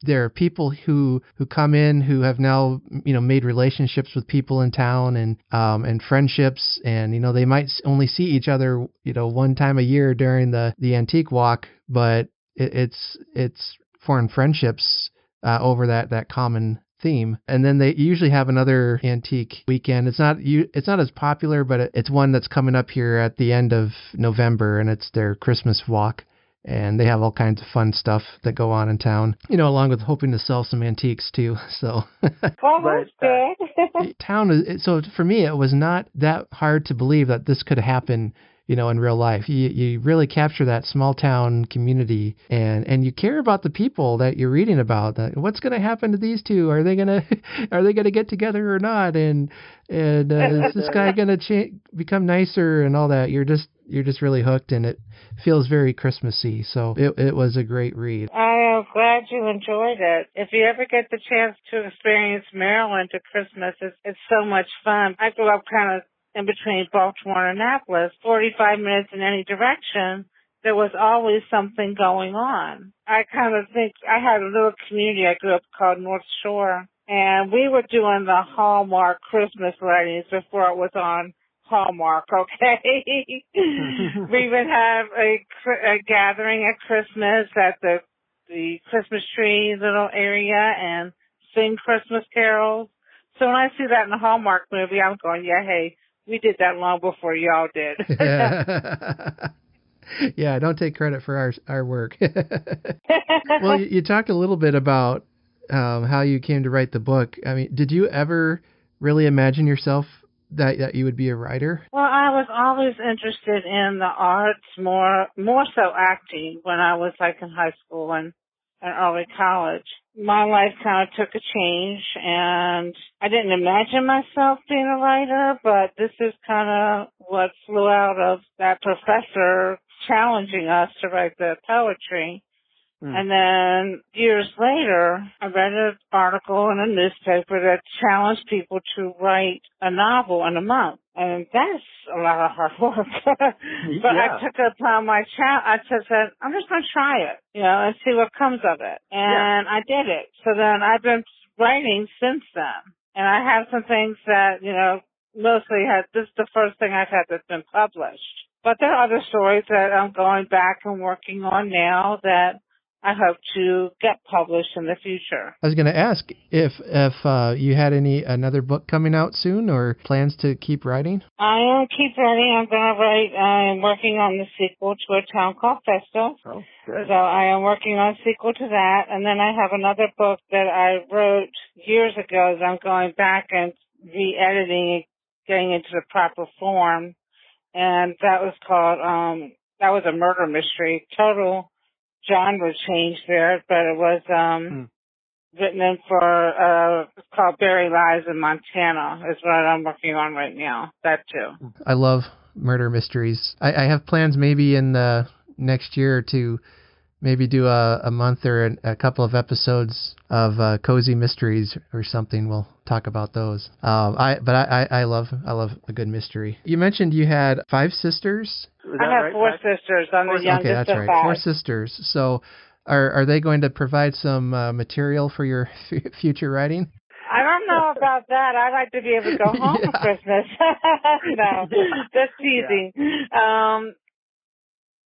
there are people who come in who have now, you know, made relationships with people in town and friendships, and, you know, they might only see each other, you know, one time a year during the antique walk, but it's formed friendships over that common theme. And then they usually have another antique weekend. It's not as popular, but it's one that's coming up here at the end of November, and it's their Christmas walk. And they have all kinds of fun stuff that go on in town, you know, along with hoping to sell some antiques too. So, well, that's good. Town is, so for me, it was not that hard to believe that this could happen, you know, in real life. You really capture that small town community, and you care about the people that you're reading about. What's going to happen to these two? Are they gonna get together or not? And is this guy going to become nicer and all that? You're just really hooked, and it feels very Christmassy. So it was a great read. I am glad you enjoyed it. If you ever get the chance to experience Maryland at Christmas, it's so much fun. I grew up kind of in between Baltimore and Annapolis, 45 minutes in any direction. There was always something going on. I kind of think I had a little community I grew up called North Shore, and we were doing the Hallmark Christmas weddings before it was on Hallmark, okay? We would have a gathering at Christmas at the Christmas tree little area and sing Christmas carols. So when I see that in a Hallmark movie, I'm going, yeah, hey, we did that long before y'all did. Yeah, don't take credit for our work. Well, you talked a little bit about how you came to write the book. I mean, did you ever really imagine yourself that you would be a writer? Well, I was always interested in the arts, more so acting when I was like in high school and early college. My life kind of took a change, and I didn't imagine myself being a writer, but this is kind of what flew out of that professor challenging us to write the poetry. And then years later, I read an article in a newspaper that challenged people to write a novel in a month. And that's a lot of hard work. But yeah. I took it upon my I said, I'm just going to try it, you know, and see what comes of it. And I did it. So then I've been writing since then. And I have some things that, you know, mostly this is the first thing I've had that's been published. But there are other stories that I'm going back and working on now that I hope to get published in the future. I was going to ask if you had another book coming out soon or plans to keep writing. I am keep writing. I'm going to write. I'm working on the sequel to A Town Called Festive. Oh, good. So I am working on a sequel to that. And then I have another book that I wrote years ago that I'm going back and re-editing it, getting into the proper form. And that was called, that was a murder mystery. Total genre change there, but it was written in for, it's called Buried Lives in Montana is what I'm working on right now. That too. I love murder mysteries. I have plans maybe in the next year to maybe do a month or a couple of episodes of cozy mysteries or something. We'll talk about those. I love a good mystery. You mentioned you had 5 sisters. I have 4 sisters. I'm the youngest Okay, that's of right. 5. 4 sisters. So are they going to provide some material for your future writing? I don't know about that. I'd like to be able to go home for Christmas. No, that's teasing.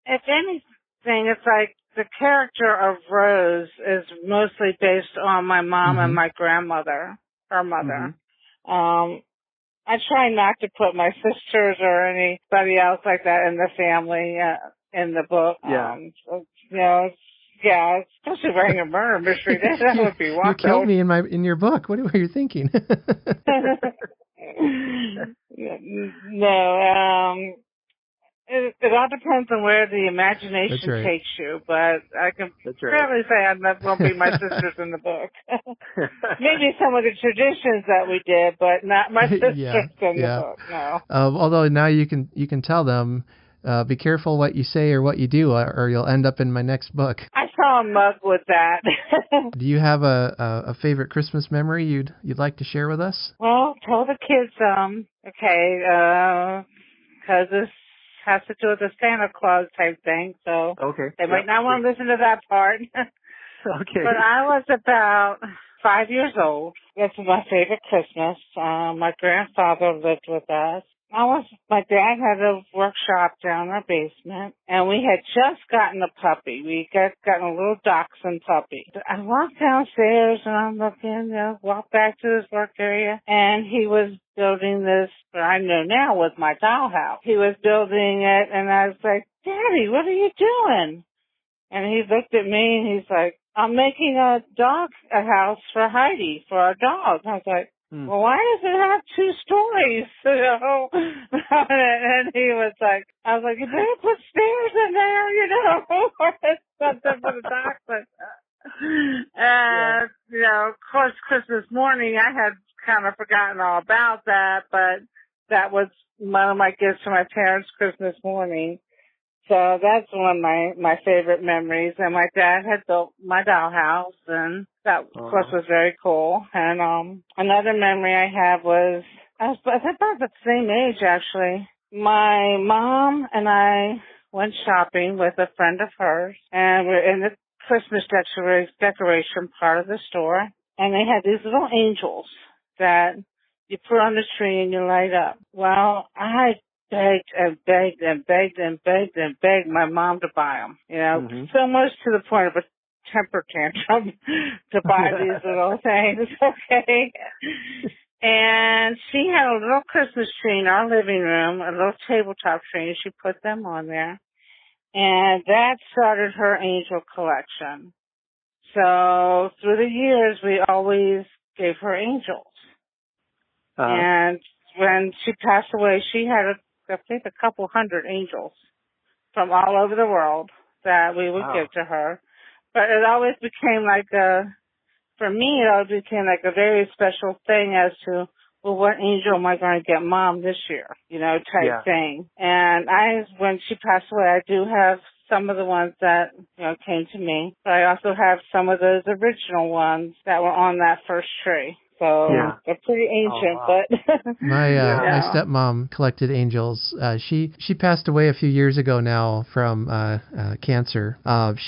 If anything, it's like the character of Rose is mostly based on my mom and my grandmother, her mother. I try not to put my sisters or anybody else like that in the family in the book. Yeah. Especially writing a murder mystery. That would be wild. You killed me in your book. What were you thinking? No, it all depends on where the imagination takes you, but I can fairly say I'm not going to be my sisters in the book. Maybe some of the traditions that we did, but not my sisters in the book, no. Although now you can tell them, be careful what you say or what you do, or you'll end up in my next book. I saw a mug with that. Do you have a favorite Christmas memory you'd like to share with us? Well, tell the kids, because this has to do with the Santa Claus type thing, so they might not want to listen to that part. Okay. But I was about 5 years old. This was my favorite Christmas. My grandfather lived with us. My dad had a workshop down in our basement, and we had just gotten a puppy. We got gotten a little dachshund puppy. I walked downstairs, and I'm looking, walked back to his work area, and he was building this, what I know now was my dollhouse. He was building it, and I was like, Daddy, what are you doing? And he looked at me, and he's like, I'm making a house for Heidi, for our dog. And I was like, well, why does it have 2 stories? And he was like, I was like, you better put stairs in there, or something for the dachshund. And, of course, Christmas morning, I had kind of forgotten all about that, but that was one of my gifts to my parents Christmas morning. So that's one of my favorite memories. And my dad had built my dollhouse, and that, of course, was very cool. And another memory I have was, I was about the same age, actually. My mom and I went shopping with a friend of hers, and we're in the Christmas decoration part of the store, and they had these little angels that you put on the tree and you light up. Well, I begged and begged and begged and begged and begged my mom to buy them, so much to the point of a temper tantrum to buy these little things, okay? And she had a little Christmas tree in our living room, a little tabletop tree, and she put them on there. And that started her angel collection. So through the years, we always gave her angels. And when she passed away, she had I think a couple hundred angels from all over the world that we would give to her. But it always became for me, it always became like a very special thing as to, well, what angel am I going to get Mom this year, type thing. And when she passed away, I do have some of the ones that, came to me. But I also have some of those original ones that were on that first tree. So they're pretty ancient, but my stepmom collected angels. She passed away a few years ago now from cancer.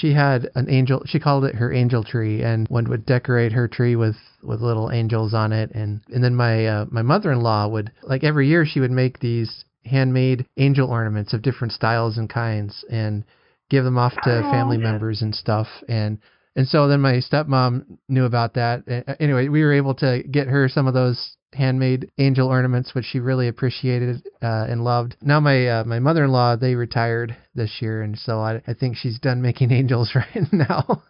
She had an angel. She called it her angel tree, and one would decorate her tree with little angels on it. And then my mother-in-law would, like, every year she would make these handmade angel ornaments of different styles and kinds. And give them off to family members and stuff. And so then my stepmom knew about that. Anyway, we were able to get her some of those handmade angel ornaments, which she really appreciated and loved. Now my mother-in-law, they retired this year, and so I think she's done making angels right now.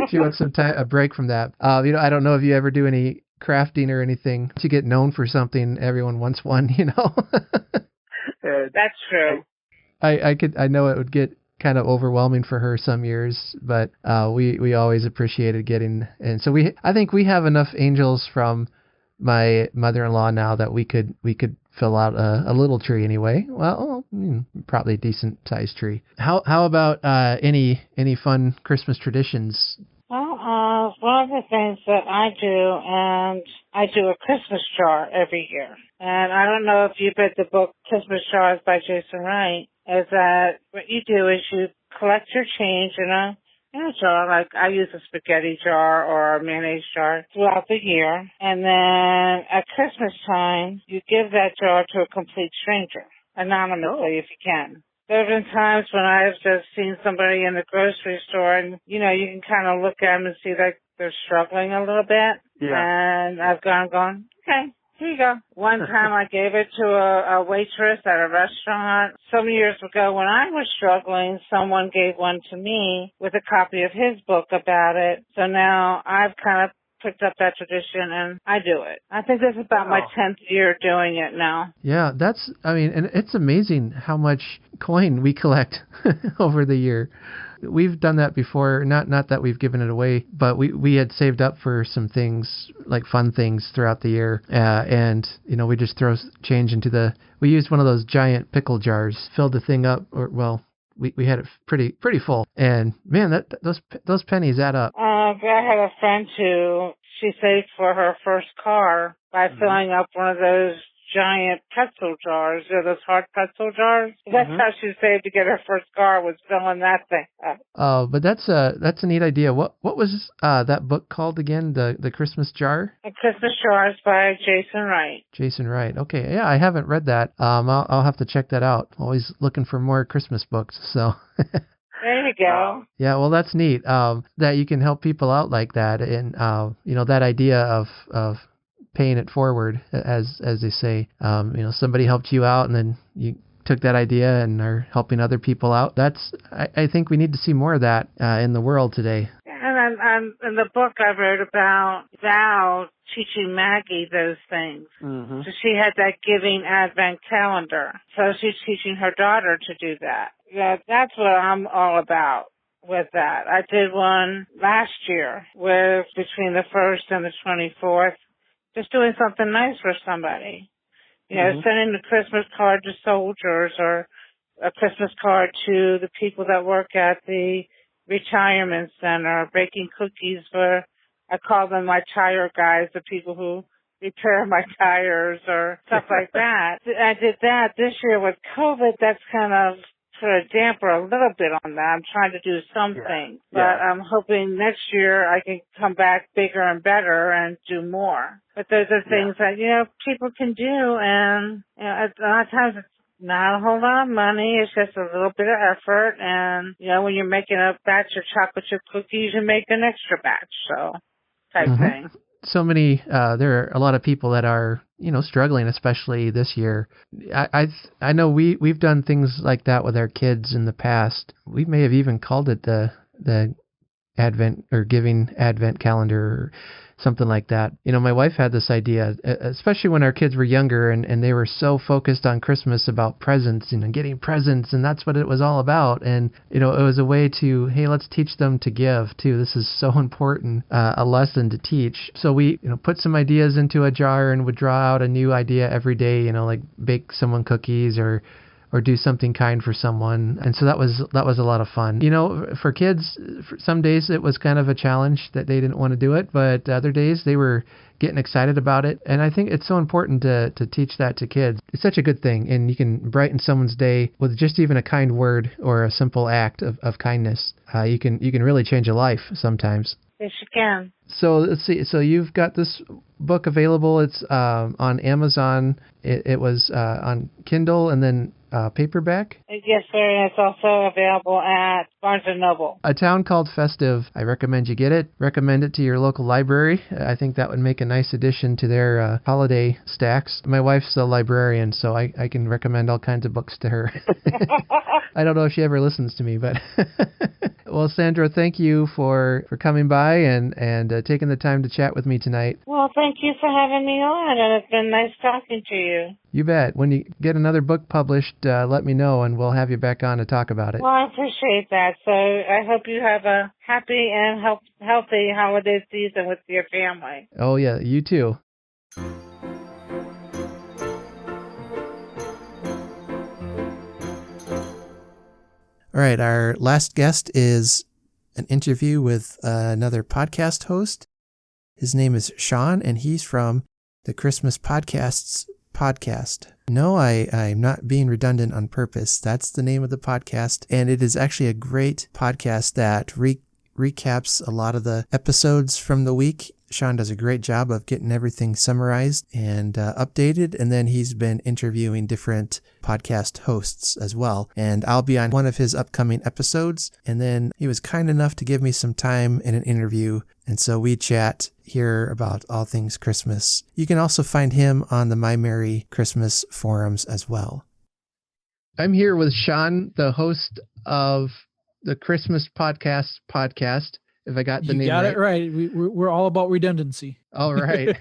she wants a break from that. I don't know if you ever do any crafting or anything. To get known for something, everyone wants one. That's true. I know it would get kind of overwhelming for her some years, but we always appreciated getting, and so I think we have enough angels from my mother-in-law now that we could fill out a little tree anyway. Well, probably a decent sized tree. How about any fun Christmas traditions? Well, one of the things that I do a Christmas jar every year. And I don't know if you've read the book Christmas Jars by Jason Wright, is that what you do is you collect your change in a jar, like I use a spaghetti jar or a mayonnaise jar throughout the year. And then at Christmas time, you give that jar to a complete stranger, anonymously if you can. There have been times when I've just seen somebody in the grocery store and, you can kind of look at them and see that they're struggling a little bit. Yeah. And I've gone, okay, here you go. One time I gave it to a waitress at a restaurant. Some years ago when I was struggling, someone gave one to me with a copy of his book about it. So now I've kind of picked up that tradition and I do it. I think this is about my 10th year doing it now. Yeah, and it's amazing how much coin we collect over the year. We've done that before, not that we've given it away, but we had saved up for some things, like fun things throughout the year. And we just throw change into we used one of those giant pickle jars, filled the thing up, we had it pretty full, and man, those pennies add up. I had a friend who she saved for her first car by filling up one of those giant pretzel jars, those hard pretzel jars. That's how she saved to get her first car, was filling that thing up. Oh, but that's a neat idea. What was that book called again? The Christmas Jar? The Christmas Jars by Jason Wright. Jason Wright. Okay, yeah, I haven't read that. I'll have to check that out. Always looking for more Christmas books. So. There you go. Yeah, well, that's neat. That you can help people out like that, and that idea of paying it forward, as they say. Somebody helped you out, and then you took that idea and are helping other people out. I think we need to see more of that in the world today. And in the book I wrote about Val teaching Maggie those things. Mm-hmm. So she had that giving Advent calendar. So she's teaching her daughter to do that. Yeah, that's what I'm all about with that. I did one last year with between the 1st and the 24th, just doing something nice for somebody. Sending a Christmas card to soldiers or a Christmas card to the people that work at the retirement center, baking cookies for, I call them my tire guys, the people who repair my tires or stuff like that. I did that this year with COVID. That's kind of put a damper a little bit on that. I'm trying to do something, but I'm hoping next year I can come back bigger and better and do more. But those are things that, people can do, and a lot of times it's not a whole lot of money. It's just a little bit of effort, and, when you're making a batch of chocolate chip cookies, you make an extra batch, so type thing. So many, there are a lot of people that are, struggling, especially this year. I know we've done things like that with our kids in the past. We may have even called it the Advent or Giving Advent Calendar or something like that. My wife had this idea, especially when our kids were younger and they were so focused on Christmas about presents, getting presents, and that's what it was all about. And, it was a way to, hey, let's teach them to give too. This is so important, a lesson to teach. So we, put some ideas into a jar and would draw out a new idea every day, like bake someone cookies or do something kind for someone. And so that was a lot of fun. For kids, for some days it was kind of a challenge that they didn't want to do it, but other days they were getting excited about it. And I think it's so important to teach that to kids. It's such a good thing, and you can brighten someone's day with just even a kind word or a simple act of kindness. You can really change a life sometimes. Yes, you can. So let's see. So you've got this book available. It's on Amazon. It was on Kindle, and then paperback. Yes, sir. And it's also available at Barnes & Noble. A Town Called Festive. I recommend you get it. Recommend it to your local library. I think that would make a nice addition to their holiday stacks. My wife's a librarian, so I can recommend all kinds of books to her. I don't know if she ever listens to me, but... Well, Sandra, thank you for coming by and taking the time to chat with me tonight. Well, thank you for having me on, and it's been nice talking to you. You bet. When you get another book published, let me know, and we'll have you back on to talk about it. Well, I appreciate that. So I hope you have a happy and healthy holiday season with your family. Oh, yeah, you too. All right, our last guest is an interview with another podcast host. His name is Sean, and he's from the Christmas Podcasts podcast. No, I'm not being redundant on purpose. That's the name of the podcast, and it is actually a great podcast that recaps a lot of the episodes from the week. Sean does a great job of getting everything summarized and updated, and then he's been interviewing different podcast hosts as well. And I'll be on one of his upcoming episodes, and then he was kind enough to give me some time in an interview, and so we chat here about all things Christmas. You can also find him on the My Merry Christmas forums as well. I'm here with Sean, the host of the Christmas podcast. If I got the name right. You got it right. We're all about redundancy. All right.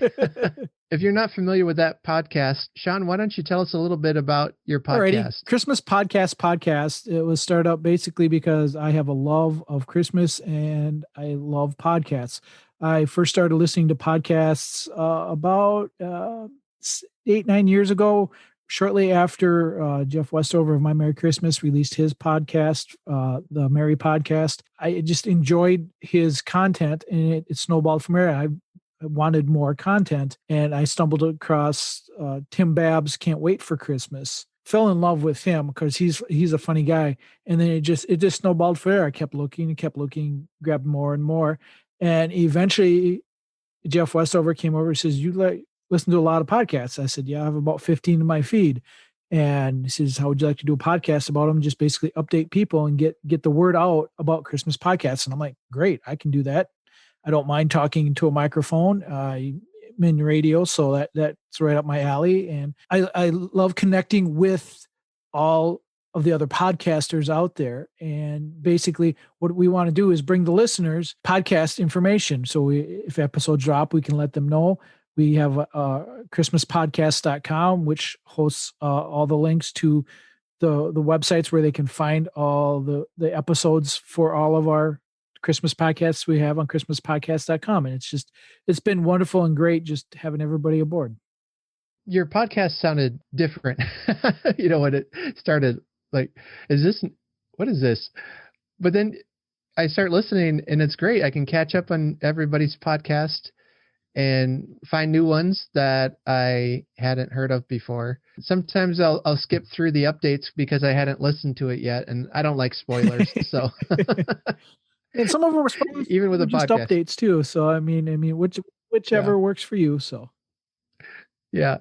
If you're not familiar with that podcast, Sean, why don't you tell us a little bit about your podcast? Alrighty. Christmas podcast. It was started up basically because I have a love of Christmas and I love podcasts. I first started listening to podcasts about 8-9 years ago. Shortly after Jeff Westover of My Merry Christmas released his podcast, the Merry Podcast, I just enjoyed his content, and it snowballed from there. I wanted more content, and I stumbled across Tim Babb's Can't Wait for Christmas. Fell in love with him because he's a funny guy, and then it just snowballed from there. I kept looking, grabbed more and more, and eventually Jeff Westover came over and says, "You listen to a lot of podcasts?" I said, "Yeah, I have about 15 in my feed." And he says, "How would you like to do a podcast about them? Just basically update people and get the word out about Christmas podcasts." And I'm like, "Great, I can do that. I don't mind talking to a microphone. I'm in radio, so that's right up my alley." And I love connecting with all of the other podcasters out there. And basically what we want to do is bring the listeners podcast information. So if episodes drop, we can let them know. We have christmaspodcast.com, which hosts all the links to the websites where they can find all the episodes for all of our Christmas podcasts we have on christmaspodcast.com. And it's been wonderful and great just having everybody aboard. Your podcast sounded different. When it started, like, what is this? But then I start listening and it's great. I can catch up on everybody's podcast and find new ones that I hadn't heard of before. Sometimes I'll skip through the updates because I hadn't listened to it yet, and I don't like spoilers. So, and some of them are spoilers, even with a just podcast updates too. So I mean, whichever works for you. So, yeah.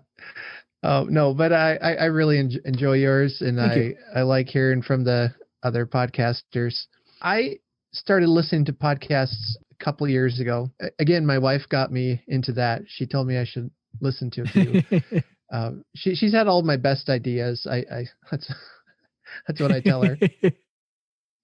No, but I really enjoy yours, and I like hearing from the other podcasters. I started listening to podcasts couple years ago. Again, my wife got me into that. She told me I should listen to a few. She's had all of my best ideas. That's what I tell her.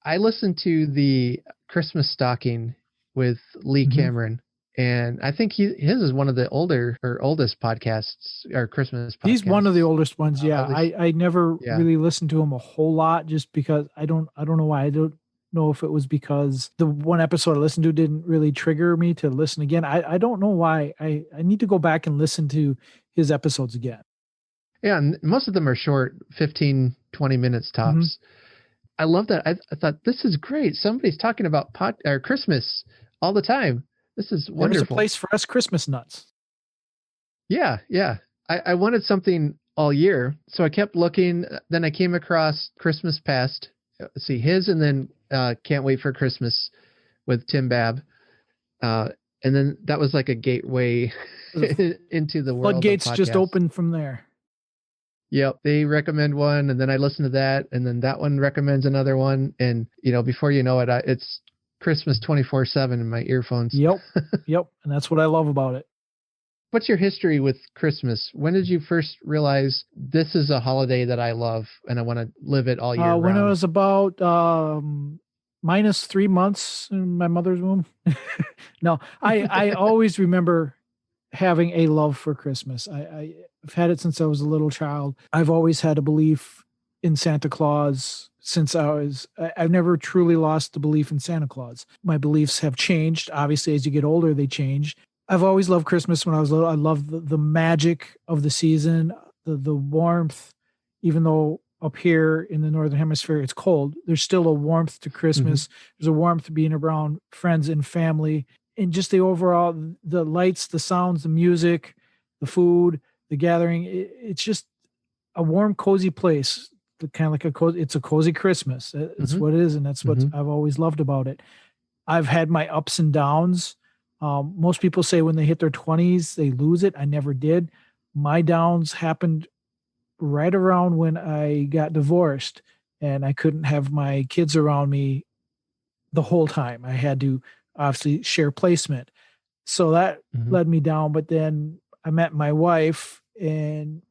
I listened to the Christmas Stocking with Lee Cameron, and I think his is one of the oldest podcasts, or Christmas podcasts. He's one of the oldest ones. Yeah, I never Yeah. really listened to him a whole lot, just because I don't know why. I don't know if it was because the one episode I listened to didn't really trigger me to listen again. I don't know why. I need to go back and listen to his episodes again. Yeah, and most of them are short, 15, 20 minutes tops. I love that. I thought, this is great. Somebody's talking about Christmas all the time. This is wonderful. There's a place for us Christmas nuts. Yeah. I wanted something all year, so I kept looking. Then I came across Christmas Past. See his, and then Can't Wait for Christmas with Tim Babb. And then that was like a gateway into the world. Floodgates just opened from there. Yep. They recommend one, and then I listen to that, and then that one recommends another one. And, before you know it, it's Christmas 24/7 in my earphones. Yep. And that's what I love about it. What's your history with Christmas? When did you first realize this is a holiday that I love and I want to live it all year round? When I was about minus 3 months in my mother's womb. No, I always remember having a love for Christmas. I've had it since I was a little child. I've always had a belief in Santa Claus since I've never truly lost the belief in Santa Claus. My beliefs have changed. Obviously, as you get older, they change. I've always loved Christmas when I was little. I loved the magic of the season, the warmth, even though up here in the Northern Hemisphere, it's cold. There's still a warmth to Christmas. Mm-hmm. There's a warmth to being around friends and family, and just the overall, the lights, the sounds, the music, the food, the gathering. It's just a warm, cozy place. Kind of like it's a cozy Christmas. It's what it is. And that's what I've always loved about it. I've had my ups and downs. Most people say when they hit their 20s, they lose it. I never did. My downs happened right around when I got divorced, and I couldn't have my kids around me the whole time. I had to obviously share placement. So that led me down. But then I met my wife, and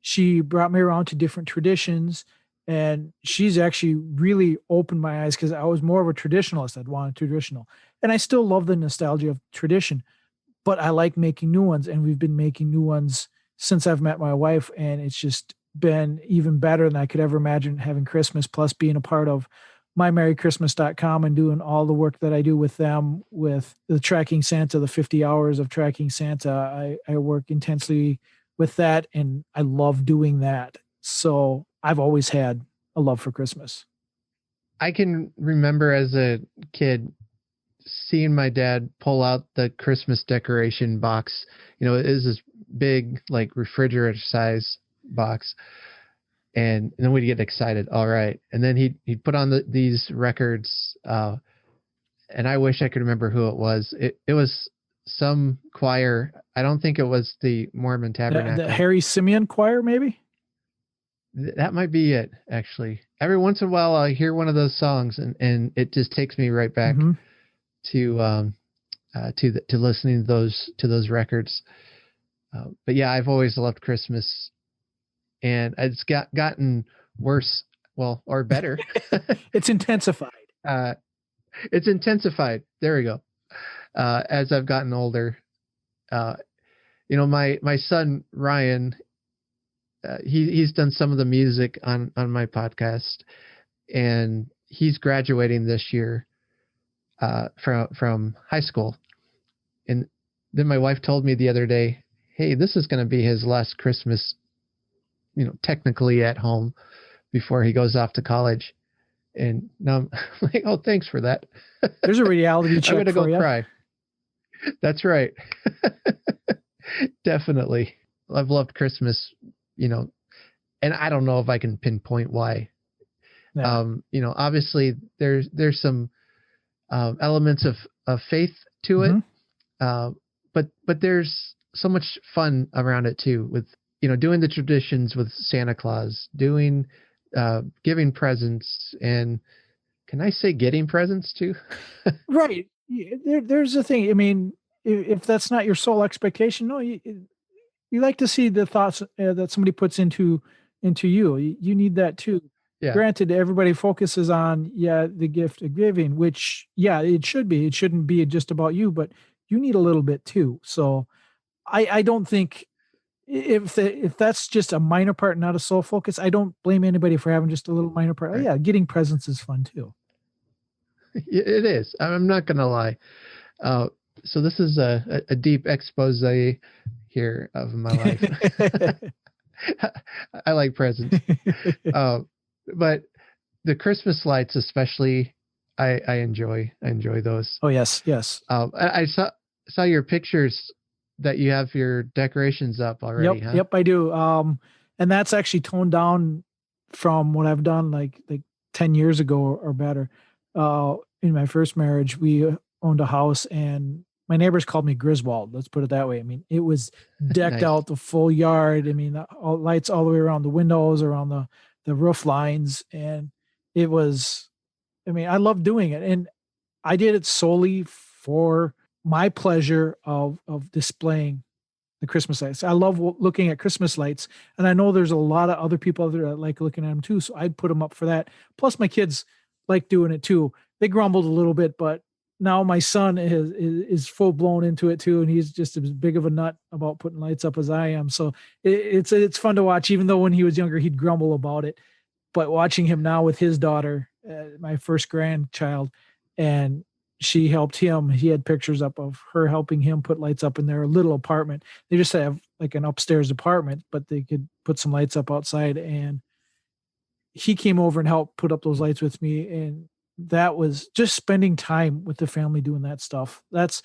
she brought me around to different traditions, and she's actually really opened my eyes, because I was more of a traditionalist. I'd wanted traditional, and I still love the nostalgia of tradition, but I like making new ones. And we've been making new ones since I've met my wife, and it's just been even better than I could ever imagine having Christmas, plus being a part of mymerrychristmas.com and doing all the work that I do with them, with the Tracking Santa, the 50 hours of Tracking Santa. I work intensely with that, and I love doing that. So I've always had a love for Christmas. I can remember as a kid seeing my dad pull out the Christmas decoration box. It is this big, like, refrigerator size box. And then we'd get excited. All right. And then he'd put on these records. And I wish I could remember who it was. It was some choir. I don't think it was the Mormon Tabernacle. The Harry Simeon choir, maybe? That might be it, actually. Every once in a while, I hear one of those songs, and it just takes me right back to listening to those records. But yeah, I've always loved Christmas, and it's gotten worse, or better. It's intensified. It's intensified. There we go. As I've gotten older, my son Ryan, he's done some of the music on my podcast, and he's graduating this year from high school. And then my wife told me the other day, hey, this is going to be his last Christmas, technically at home before he goes off to college. And now I'm like, oh, thanks for that. There's a reality check. I'm going to go you. cry. That's right. Definitely. I've loved Christmas, and I don't know if I can pinpoint why. No. Obviously there's some elements of faith to it. But there's so much fun around it too, with, doing the traditions with Santa Claus, doing, giving presents, and can I say getting presents too? Right. There's a thing. I mean, if that's not your sole expectation, no, you like to see the thoughts that somebody puts into you. You need that too. Yeah. Granted, everybody focuses on, the gift of giving, which, it should be. It shouldn't be just about you, but you need a little bit too. So I don't think if that's just a minor part, not a sole focus, I don't blame anybody for having just a little minor part. Right. Yeah, getting presents is fun too. It is. I'm not going to lie. So this is a deep expose here of my life. I like presents. But the Christmas lights, especially, I enjoy those. Oh, yes. I saw your pictures that you have your decorations up already. Yep, I do. And that's actually toned down from what I've done like 10 years ago or better. In my first marriage, we owned a house, and my neighbors called me Griswold. Let's put it that way. I mean, it was decked Nice. out the full yard. I mean, all lights all the way around the windows, around the roof lines. And it was, I mean, I love doing it. And I did it solely for my pleasure of displaying the Christmas lights. I love looking at Christmas lights, and I know there's a lot of other people out there that like looking at them too. So I'd put them up for that. Plus, my kids like doing it too. They grumbled a little bit, but now my son is full blown into it too, and he's just as big of a nut about putting lights up as I am. So it's fun to watch. Even though when he was younger, he'd grumble about it, but watching him now with his daughter, my first grandchild, and she helped him. He had pictures up of her helping him put lights up in their little apartment. They just have like an upstairs apartment, but they could put some lights up outside. And he came over and helped put up those lights with me. And that was just spending time with the family doing that stuff. That's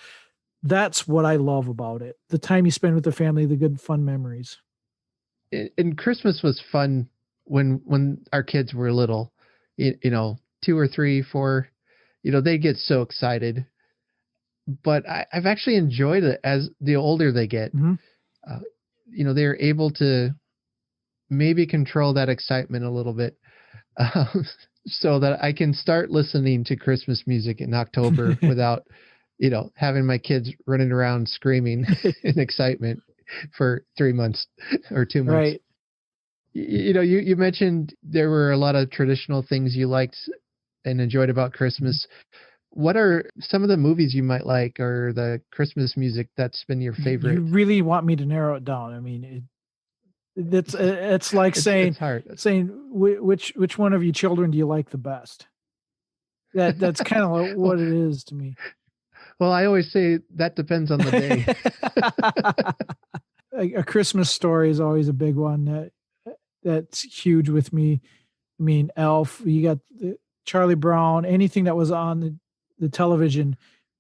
what I love about it. The time you spend with the family, the good fun memories. And Christmas was fun when our kids were little, 2 or 3, 4, they get so excited, but I've actually enjoyed it as the older they get. They're able to maybe control that excitement a little bit, so that I can start listening to Christmas music in October without, having my kids running around screaming in excitement for 3 months or 2 months. Right. You mentioned there were a lot of traditional things you liked and enjoyed about Christmas. What are some of the movies you might like, or the Christmas music that's been your favorite? You really want me to narrow it down? I mean, it's like saying which one of your children do you like the best? That's kind of what it is to me. Well, I always say that depends on the day. A Christmas Story is always a big one that's huge with me. I mean, Elf, you got Charlie Brown, anything that was on the television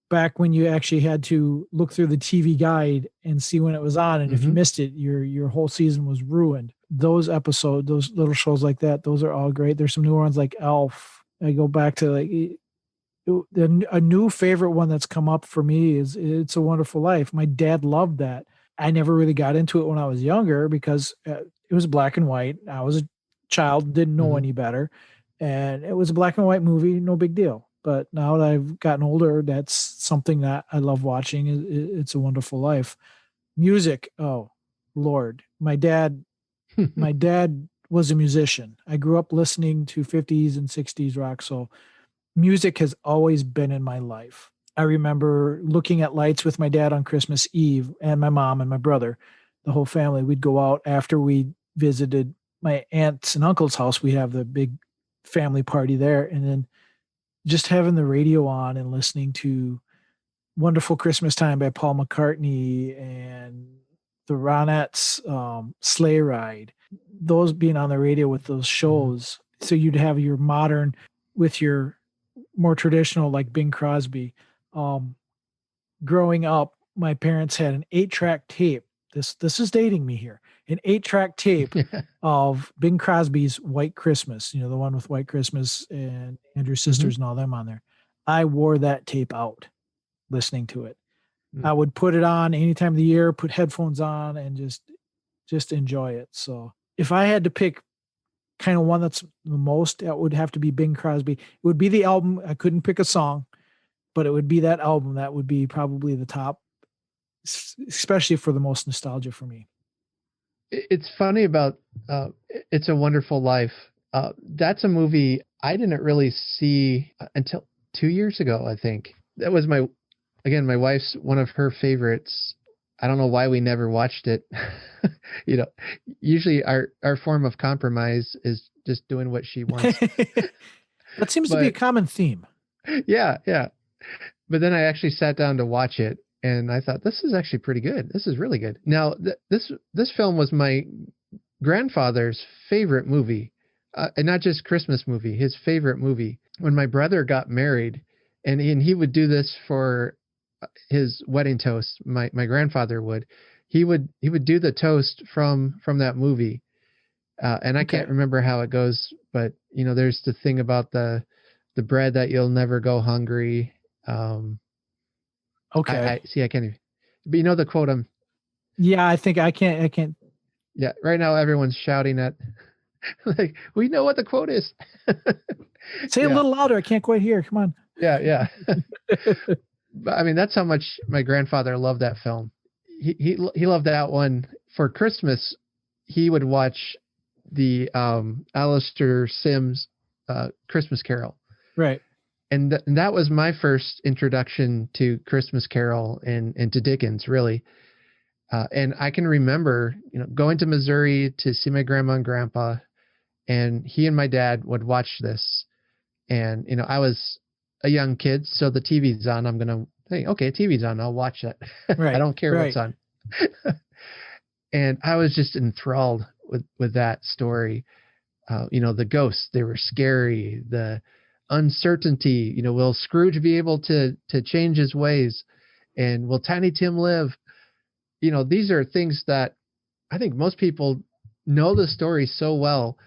back when you actually had to look through the TV guide and see when it was on. And if you missed it, your whole season was ruined. Those episodes, those little shows like that, those are all great. There's some new ones like Elf. I go back to a new favorite one that's come up for me is It's a Wonderful Life. My dad loved that. I never really got into it when I was younger because it was black and white. I was a child, didn't know any better. And it was a black and white movie, no big deal. But now that I've gotten older, that's something that I love watching. It's a Wonderful Life. Music, oh Lord, my dad was a musician. I grew up listening to 50s and 60s rock, so music has always been in my life. I remember looking at lights with my dad on Christmas Eve, and my mom and my brother, the whole family. We'd go out after we visited my aunt's and uncle's house. We'd have the big family party there, and then just having the radio on and listening to Wonderful Christmas Time by Paul McCartney and the Ronettes, Sleigh Ride, those being on the radio with those shows. So you'd have your modern with your more traditional, like Bing Crosby. Growing up, my parents had an 8-track tape. This is dating me here. An 8-track tape of Bing Crosby's White Christmas, the one with White Christmas and Andrew's Sisters and all them on there. I wore that tape out listening to it. I would put it on any time of the year, put headphones on, and just enjoy it. So if I had to pick kind of one that's the most, it would have to be Bing Crosby. It would be the album. I couldn't pick a song, but it would be that album. That would be probably the top, especially for the most nostalgia for me. It's funny about It's a Wonderful Life. That's a movie I didn't really see until 2 years ago, I think. That was my wife's, one of her favorites. I don't know why we never watched it. Usually our form of compromise is just doing what she wants. That seems to be a common theme. Yeah. But then I actually sat down to watch it, and I thought, this is actually pretty good. This is really good. Now, this film was my grandfather's favorite movie, and not just Christmas movie, his favorite movie. When my brother got married, and he would do this for his wedding toast, my grandfather would. He would do the toast from that movie, and I can't remember how it goes, but there's the thing about the bread that you'll never go hungry. Okay. I see. I can't even. But you know the quote. Yeah, I think I can't. Yeah. Right now, everyone's shouting at. Like, we know what the quote is. Say a Yeah. little louder. I can't quite hear. Come on. Yeah. But I mean, that's how much my grandfather loved that film. He loved that one. For Christmas, he would watch the Alistair Sims Christmas Carol. Right. And that was my first introduction to Christmas Carol and to Dickens, really. And I can remember, going to Missouri to see my grandma and grandpa, and he and my dad would watch this. And, I was a young kid, so the TV's on. I'm going to think, okay, TV's on. I'll watch it. Right. I don't care what's on. And I was just enthralled with that story. The ghosts, they were scary. The uncertainty, will Scrooge be able to change his ways? And will Tiny Tim live? These are things that I think most people know the story so well.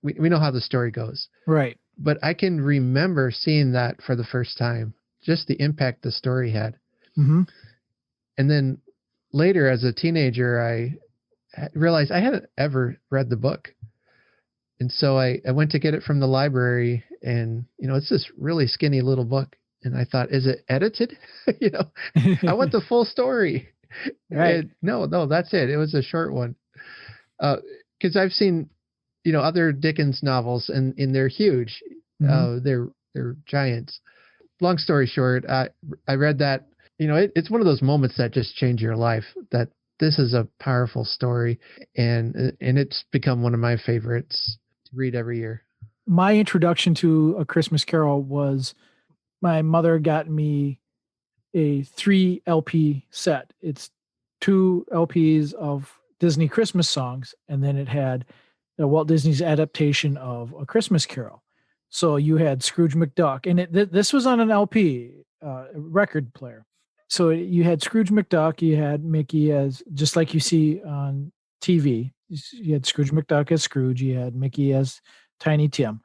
We know how the story goes. Right. But I can remember seeing that for the first time, just the impact the story had. Mm-hmm. And then later, as a teenager, I realized I hadn't ever read the book. And so I went to get it from the library, and, it's this really skinny little book. And I thought, is it edited? I want the full story. Right. And no, that's it. It was a short one. Because I've seen, other Dickens novels, and they're huge. Mm-hmm. They're giants. Long story short, I read that, it's one of those moments that just change your life, that this is a powerful story, and it's become one of my favorites to read every year. My introduction to A Christmas Carol was my mother got me a 3 LP set. It's 2 LPs of Disney Christmas songs, and then it had Walt Disney's adaptation of A Christmas Carol. So you had Scrooge McDuck, and this was on an LP record player. So you had Scrooge McDuck, you had Mickey as, just like you see on TV. You had Scrooge McDuck as Scrooge, you had Mickey as Tiny Tim.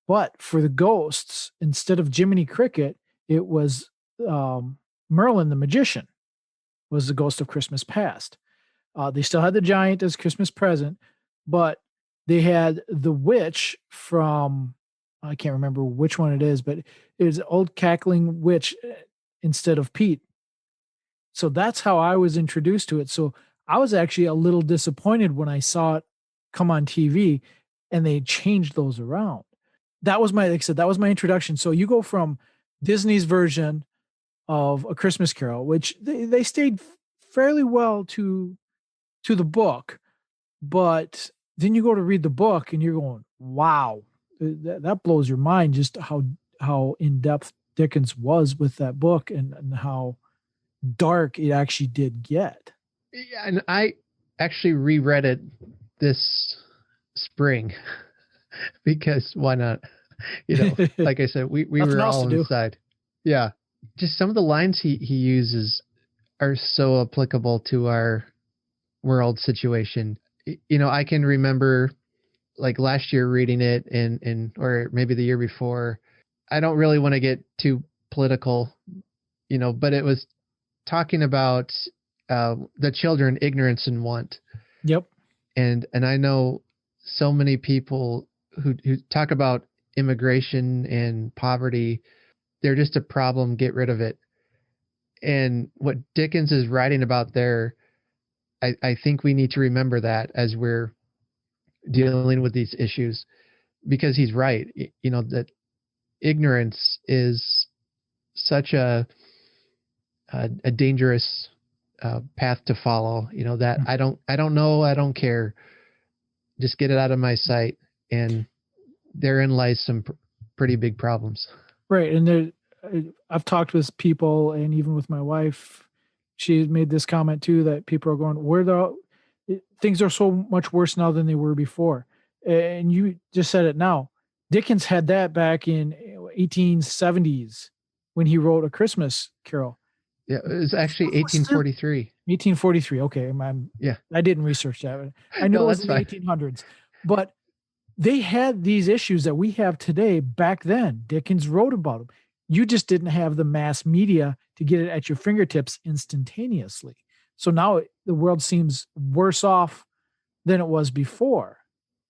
But for the ghosts, instead of Jiminy Cricket, it was Merlin the Magician was the ghost of Christmas Past. They still had the giant as Christmas Present, but they had the witch from, I can't remember which one it is, but it was Old Cackling Witch instead of Pete. So that's how I was introduced to it. So I was actually a little disappointed when I saw it come on TV and they changed those around. That was like I said, that was my introduction. So you go from Disney's version of A Christmas Carol, which they stayed fairly well to the book, but then you go to read the book and you're going, wow, that blows your mind, just how in depth Dickens was with that book, and how dark it actually did get. Yeah, and I actually reread it this spring because why not? Like I said, we were all inside. Yeah. Just some of the lines he uses are so applicable to our world situation. I can remember like last year reading it and or maybe the year before. I don't really want to get too political, but it was talking about the children, ignorance and want. Yep. And I know so many people who talk about immigration and poverty. They're just a problem. Get rid of it. And what Dickens is writing about there, I think we need to remember that as we're dealing with these issues, because he's right. That ignorance is such a dangerous path to follow. That I don't know. I don't care. Just get it out of my sight. And therein lies some pretty big problems. Right. And I've talked with people, and even with my wife, she made this comment too, that people are going, things are so much worse now than they were before. And you just said it now. Dickens had that back in 1870s when he wrote A Christmas Carol. Yeah, it was actually 1843. 1843. Okay. Yeah. I didn't research that. I knew it was in the 1800s. But they had these issues that we have today back then. Dickens wrote about them. You just didn't have the mass media to get it at your fingertips instantaneously. So now the world seems worse off than it was before,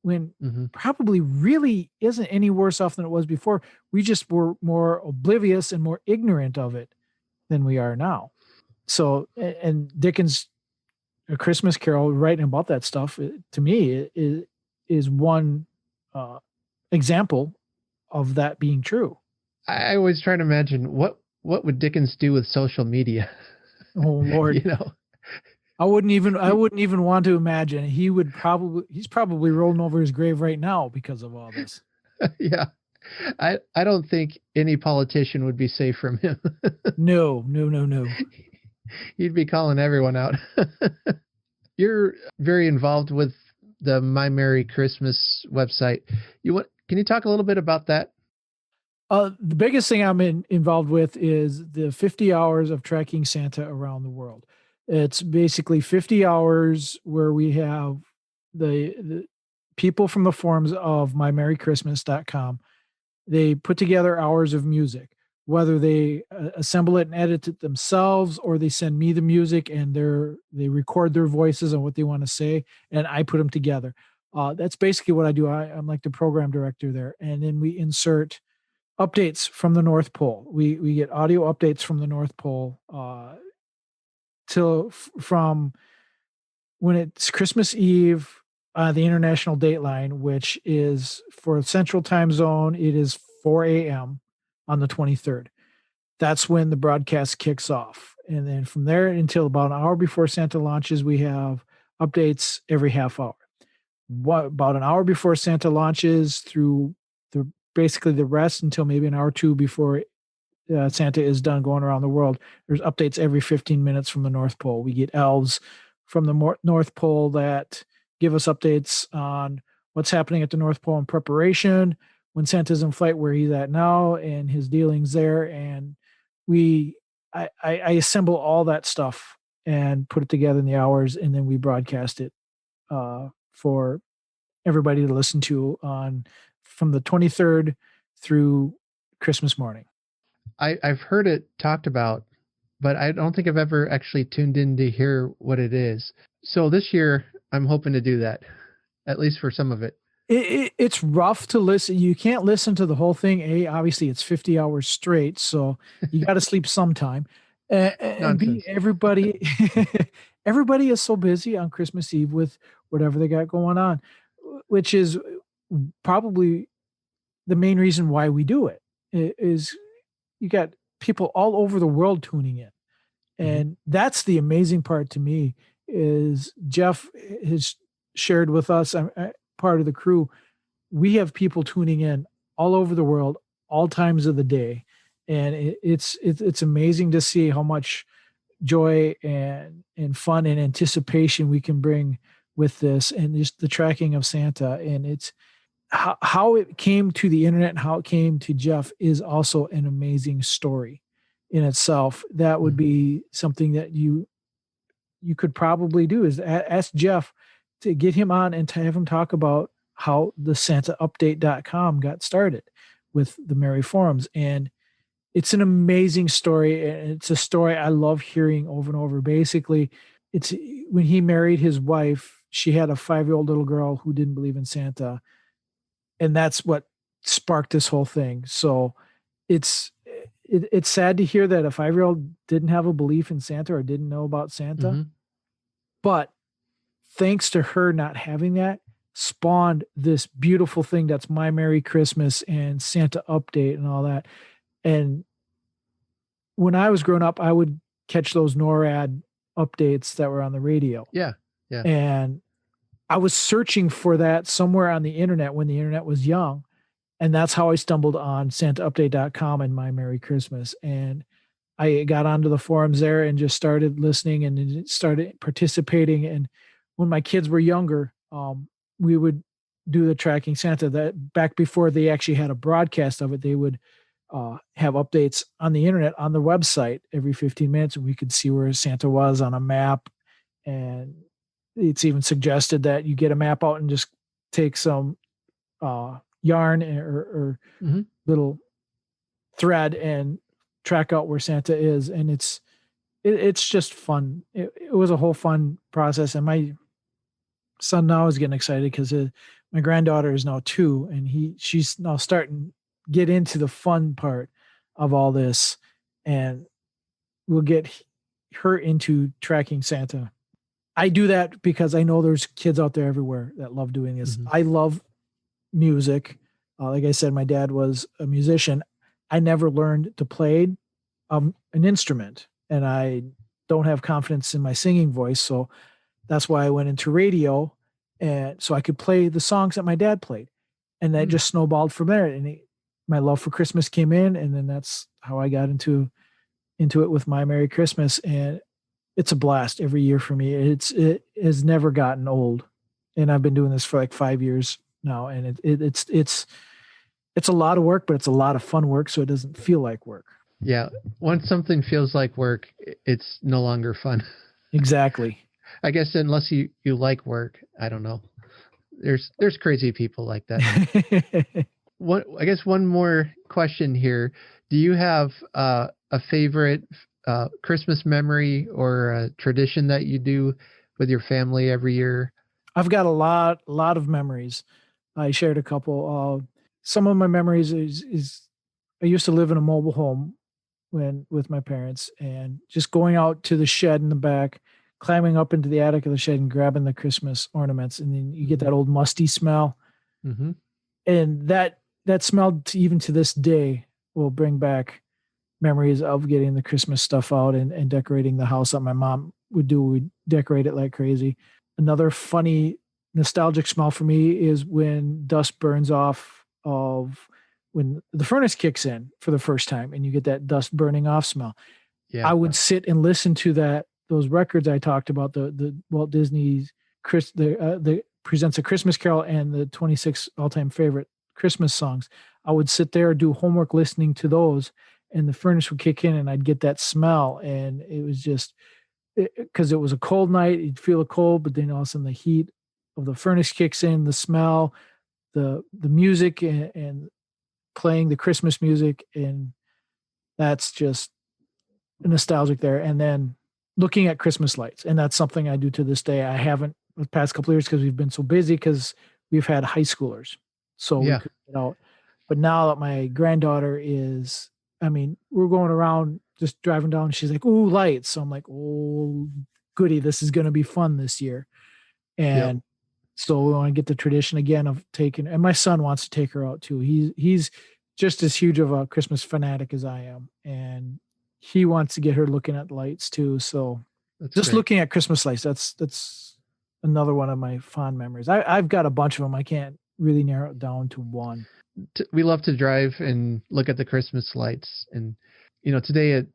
when probably really isn't any worse off than it was before. We just were more oblivious and more ignorant of it than we are now. So, and Dickens' A Christmas Carol, writing about that stuff, to me, is one example of that being true. I always try to imagine what would Dickens do with social media. Oh Lord, You know, I wouldn't even want to imagine. He's probably rolling over his grave right now because of all this. yeah. I don't think any politician would be safe from him. No. He'd be calling everyone out. You're very involved with the My Merry Christmas website. Can you talk a little bit about that? The biggest thing I'm involved with is the 50 hours of tracking Santa around the world. It's basically 50 hours where we have the people from the forums of mymerrychristmas.com. They put together hours of music, whether they assemble it and edit it themselves, or they send me the music and they record their voices and what they want to say, and I put them together. That's basically what I do. I'm like the program director there. And then we insert updates from the North Pole. We get audio updates from the North Pole from when it's Christmas Eve, the international dateline, which is for Central Time Zone, it is 4 a.m. on the 23rd. That's when the broadcast kicks off. And then from there until about an hour before Santa launches, we have updates every half hour. About an hour before Santa launches through basically the rest until maybe an hour or two before Santa is done going around the world. There's updates every 15 minutes from the North Pole. We get elves from the North Pole that give us updates on what's happening at the North Pole in preparation, when Santa's in flight, where he's at now, and his dealings there. And I assemble all that stuff and put it together in the hours, and then we broadcast it for everybody to listen to from the 23rd through Christmas morning. I've heard it talked about, but I don't think I've ever actually tuned in to hear what it is. So this year, I'm hoping to do that, at least for some of it. It's rough to listen. You can't listen to the whole thing. Obviously, it's 50 hours straight, so you got to sleep sometime. And B, everybody is so busy on Christmas Eve with whatever they got going on, which is probably the main reason why we do it. Is you got people all over the world tuning in. And that's the amazing part to me, is Jeff has shared with us, I'm part of the crew, we have people tuning in all over the world, all times of the day. And it's amazing to see how much joy and fun and anticipation we can bring with this, and just the tracking of Santa. And it's how it came to the internet and how it came to Jeff is also an amazing story in itself. That would be something that you could probably do, is ask Jeff to get him on and to have him talk about how the SantaUpdate.com got started with the Merry Forums. And it's an amazing story. And it's a story I love hearing over and over. Basically, it's when he married his wife, she had a 5-year-old little girl who didn't believe in Santa. And that's what sparked this whole thing. So it's sad to hear that a 5-year-old didn't have a belief in Santa or didn't know about Santa. But thanks to her not having that, spawned this beautiful thing that's My Merry Christmas and Santa Update and all that. And when I was growing up, I would catch those NORAD updates that were on the radio. Yeah. And I was searching for that somewhere on the internet when the internet was young. And that's how I stumbled on SantaUpdate.com and My Merry Christmas. And I got onto the forums there and just started listening and started participating. And when my kids were younger, we would do the tracking Santa. That back before they actually had a broadcast of it, they would have updates on the internet on the website every 15 minutes, and we could see where Santa was on a map. And it's even suggested that you get a map out and just take some yarn or little thread and track out where Santa is. And it's just fun. It was a whole fun process. And my son now is getting excited because my granddaughter is now 2, and she's now starting to get into the fun part of all this, and we'll get her into tracking Santa. I do that because I know there's kids out there everywhere that love doing this. Mhm. I love music. Like I said, my dad was a musician. I never learned to play an instrument, and I don't have confidence in my singing voice. So that's why I went into radio, and so I could play the songs that my dad played, and that just snowballed from there. And my love for Christmas came in, and then that's how I got into it with My Merry Christmas. And it's a blast every year for me. It has never gotten old, and I've been doing this for like 5 years now, and it's a lot of work, but it's a lot of fun work, so it doesn't feel like work. Yeah. Once something feels like work, it's no longer fun. Exactly. I guess unless you like work, I don't know. There's crazy people like that. I guess one more question here. Do you have a favorite Christmas memory or a tradition that you do with your family every year? I've got a lot of memories. I shared a couple. Some of my memories is I used to live in a mobile home with my parents, and just going out to the shed in the back, climbing up into the attic of the shed and grabbing the Christmas ornaments, and then you get that old musty smell. Mm-hmm. And that smell even to this day will bring back memories of getting the Christmas stuff out and decorating the house that my mom would do. We'd decorate it like crazy. Another funny nostalgic smell for me is when dust burns off of when the furnace kicks in for the first time and you get that dust burning off smell. Yeah. I would sit and listen to those records I talked about, the Walt Disney's the Presents a Christmas Carol and the 26 all-time favorite Christmas songs. I would sit there, do homework listening to those, and the furnace would kick in and I'd get that smell. And it was just because it was a cold night, you'd feel the cold, but then all of a sudden the heat of the furnace kicks in, the smell, the music and playing the Christmas music. And that's just nostalgic there. And then looking at Christmas lights. And that's something I do to this day. I haven't the past couple of years because we've been so busy because we've had high schoolers. So Yeah. we could get out. But now that my granddaughter we're going around just driving down. She's like, "Ooh, lights." So I'm like, "Oh, goody. This is going to be fun this year." And so we want to get the tradition again of taking, and my son wants to take her out too. He's just as huge of a Christmas fanatic as I am. And he wants to get her looking at lights too. So That's just great. looking at Christmas lights, that's another one of my fond memories. I've got a bunch of them. I can't really narrow it down to one. We love to drive and look at the Christmas lights. And, today it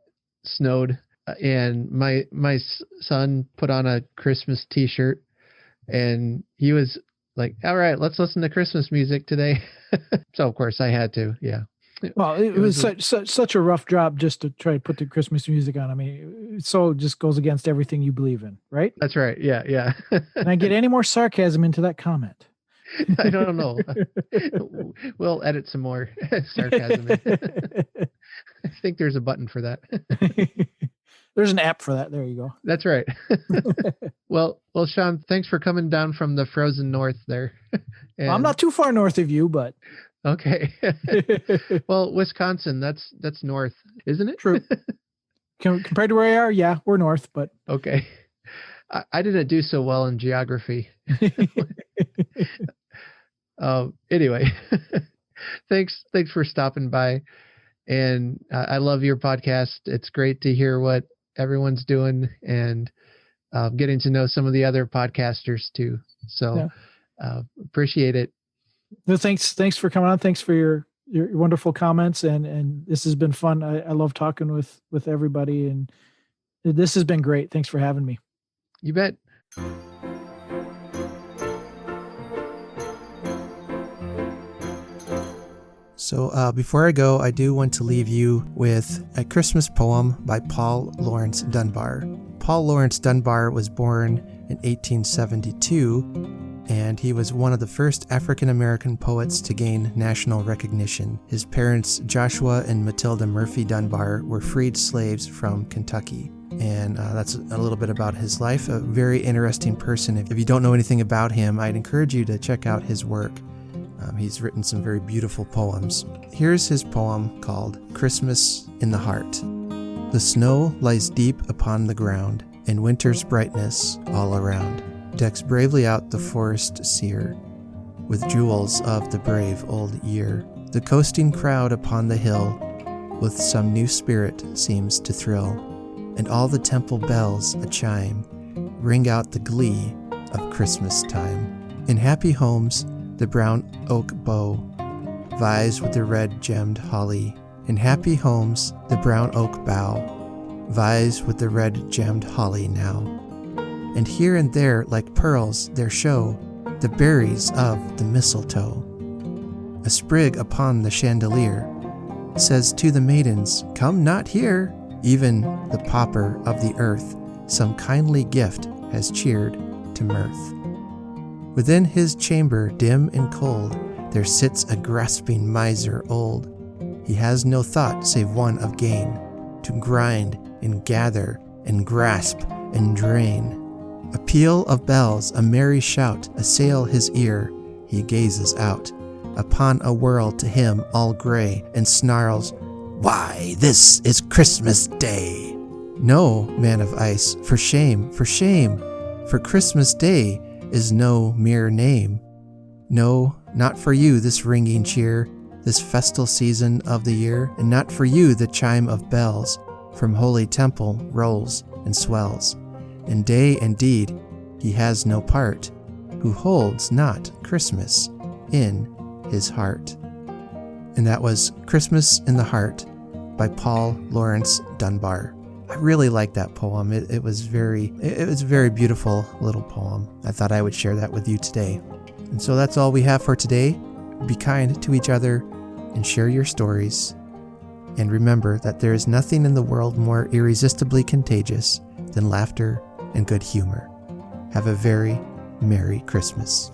snowed and my son put on a Christmas t-shirt and he was like, "All right, let's listen to Christmas music today." So of course I had to. Yeah. Well, it was such a rough job just to try to put the Christmas music on. I mean, it just goes against everything you believe in, right? That's right. Yeah. Yeah. Can I get any more sarcasm into that comment? I don't know. We'll edit some more sarcasm in. I think there's a button for that. There's an app for that. There you go. That's right. Well, Sean, thanks for coming down from the frozen north there. And, I'm not too far north of you, but okay. Well, Wisconsin, that's north, isn't it? True. Compared to where we are, yeah, we're north, but okay. I didn't do so well in geography. Anyway, thanks for stopping by. And I love your podcast. It's great to hear what everyone's doing and getting to know some of the other podcasters too. So appreciate it. No, thanks for coming on. Thanks for your wonderful comments. And this has been fun. I love talking with everybody, and this has been great. Thanks for having me. You bet. So before I go, I do want to leave you with a Christmas poem by Paul Laurence Dunbar. Paul Laurence Dunbar was born in 1872, and he was one of the first African-American poets to gain national recognition. His parents, Joshua and Matilda Murphy Dunbar, were freed slaves from Kentucky. And that's a little bit about his life. A very interesting person. If you don't know anything about him, I'd encourage you to check out his work. He's written some very beautiful poems. Here's his poem called Christmas in the Heart. The snow lies deep upon the ground, and winter's brightness all around decks bravely out the forest sere with jewels of the brave old year. The coasting crowd upon the hill with some new spirit seems to thrill, and all the temple bells a chime ring out the glee of Christmas time. In happy homes the brown oak bough vies with the red gemmed holly. In happy homes the brown oak bough vies with the red gemmed holly now. And here and there like pearls there show the berries of the mistletoe. A sprig upon the chandelier says to the maidens, "Come not here." Even the pauper of the earth some kindly gift has cheered to mirth. Within his chamber dim and cold there sits a grasping miser old. He has no thought save one of gain, to grind and gather and grasp and drain. A peal of bells, a merry shout assail his ear. He gazes out upon a world to him all gray and snarls, "Why, this is Christmas Day!" No, man of ice, for shame, for Christmas Day is no mere name. No, not for you this ringing cheer, this festal season of the year, and not for you the chime of bells from holy temple rolls and swells. In day and deed he has no part, who holds not Christmas in his heart. And that was Christmas in the Heart by Paul Laurence Dunbar. I really like that poem. It was a very beautiful little poem. I thought I would share that with you today. And so that's all we have for today. Be kind to each other and share your stories. And remember that there is nothing in the world more irresistibly contagious than laughter and good humor. Have a very Merry Christmas.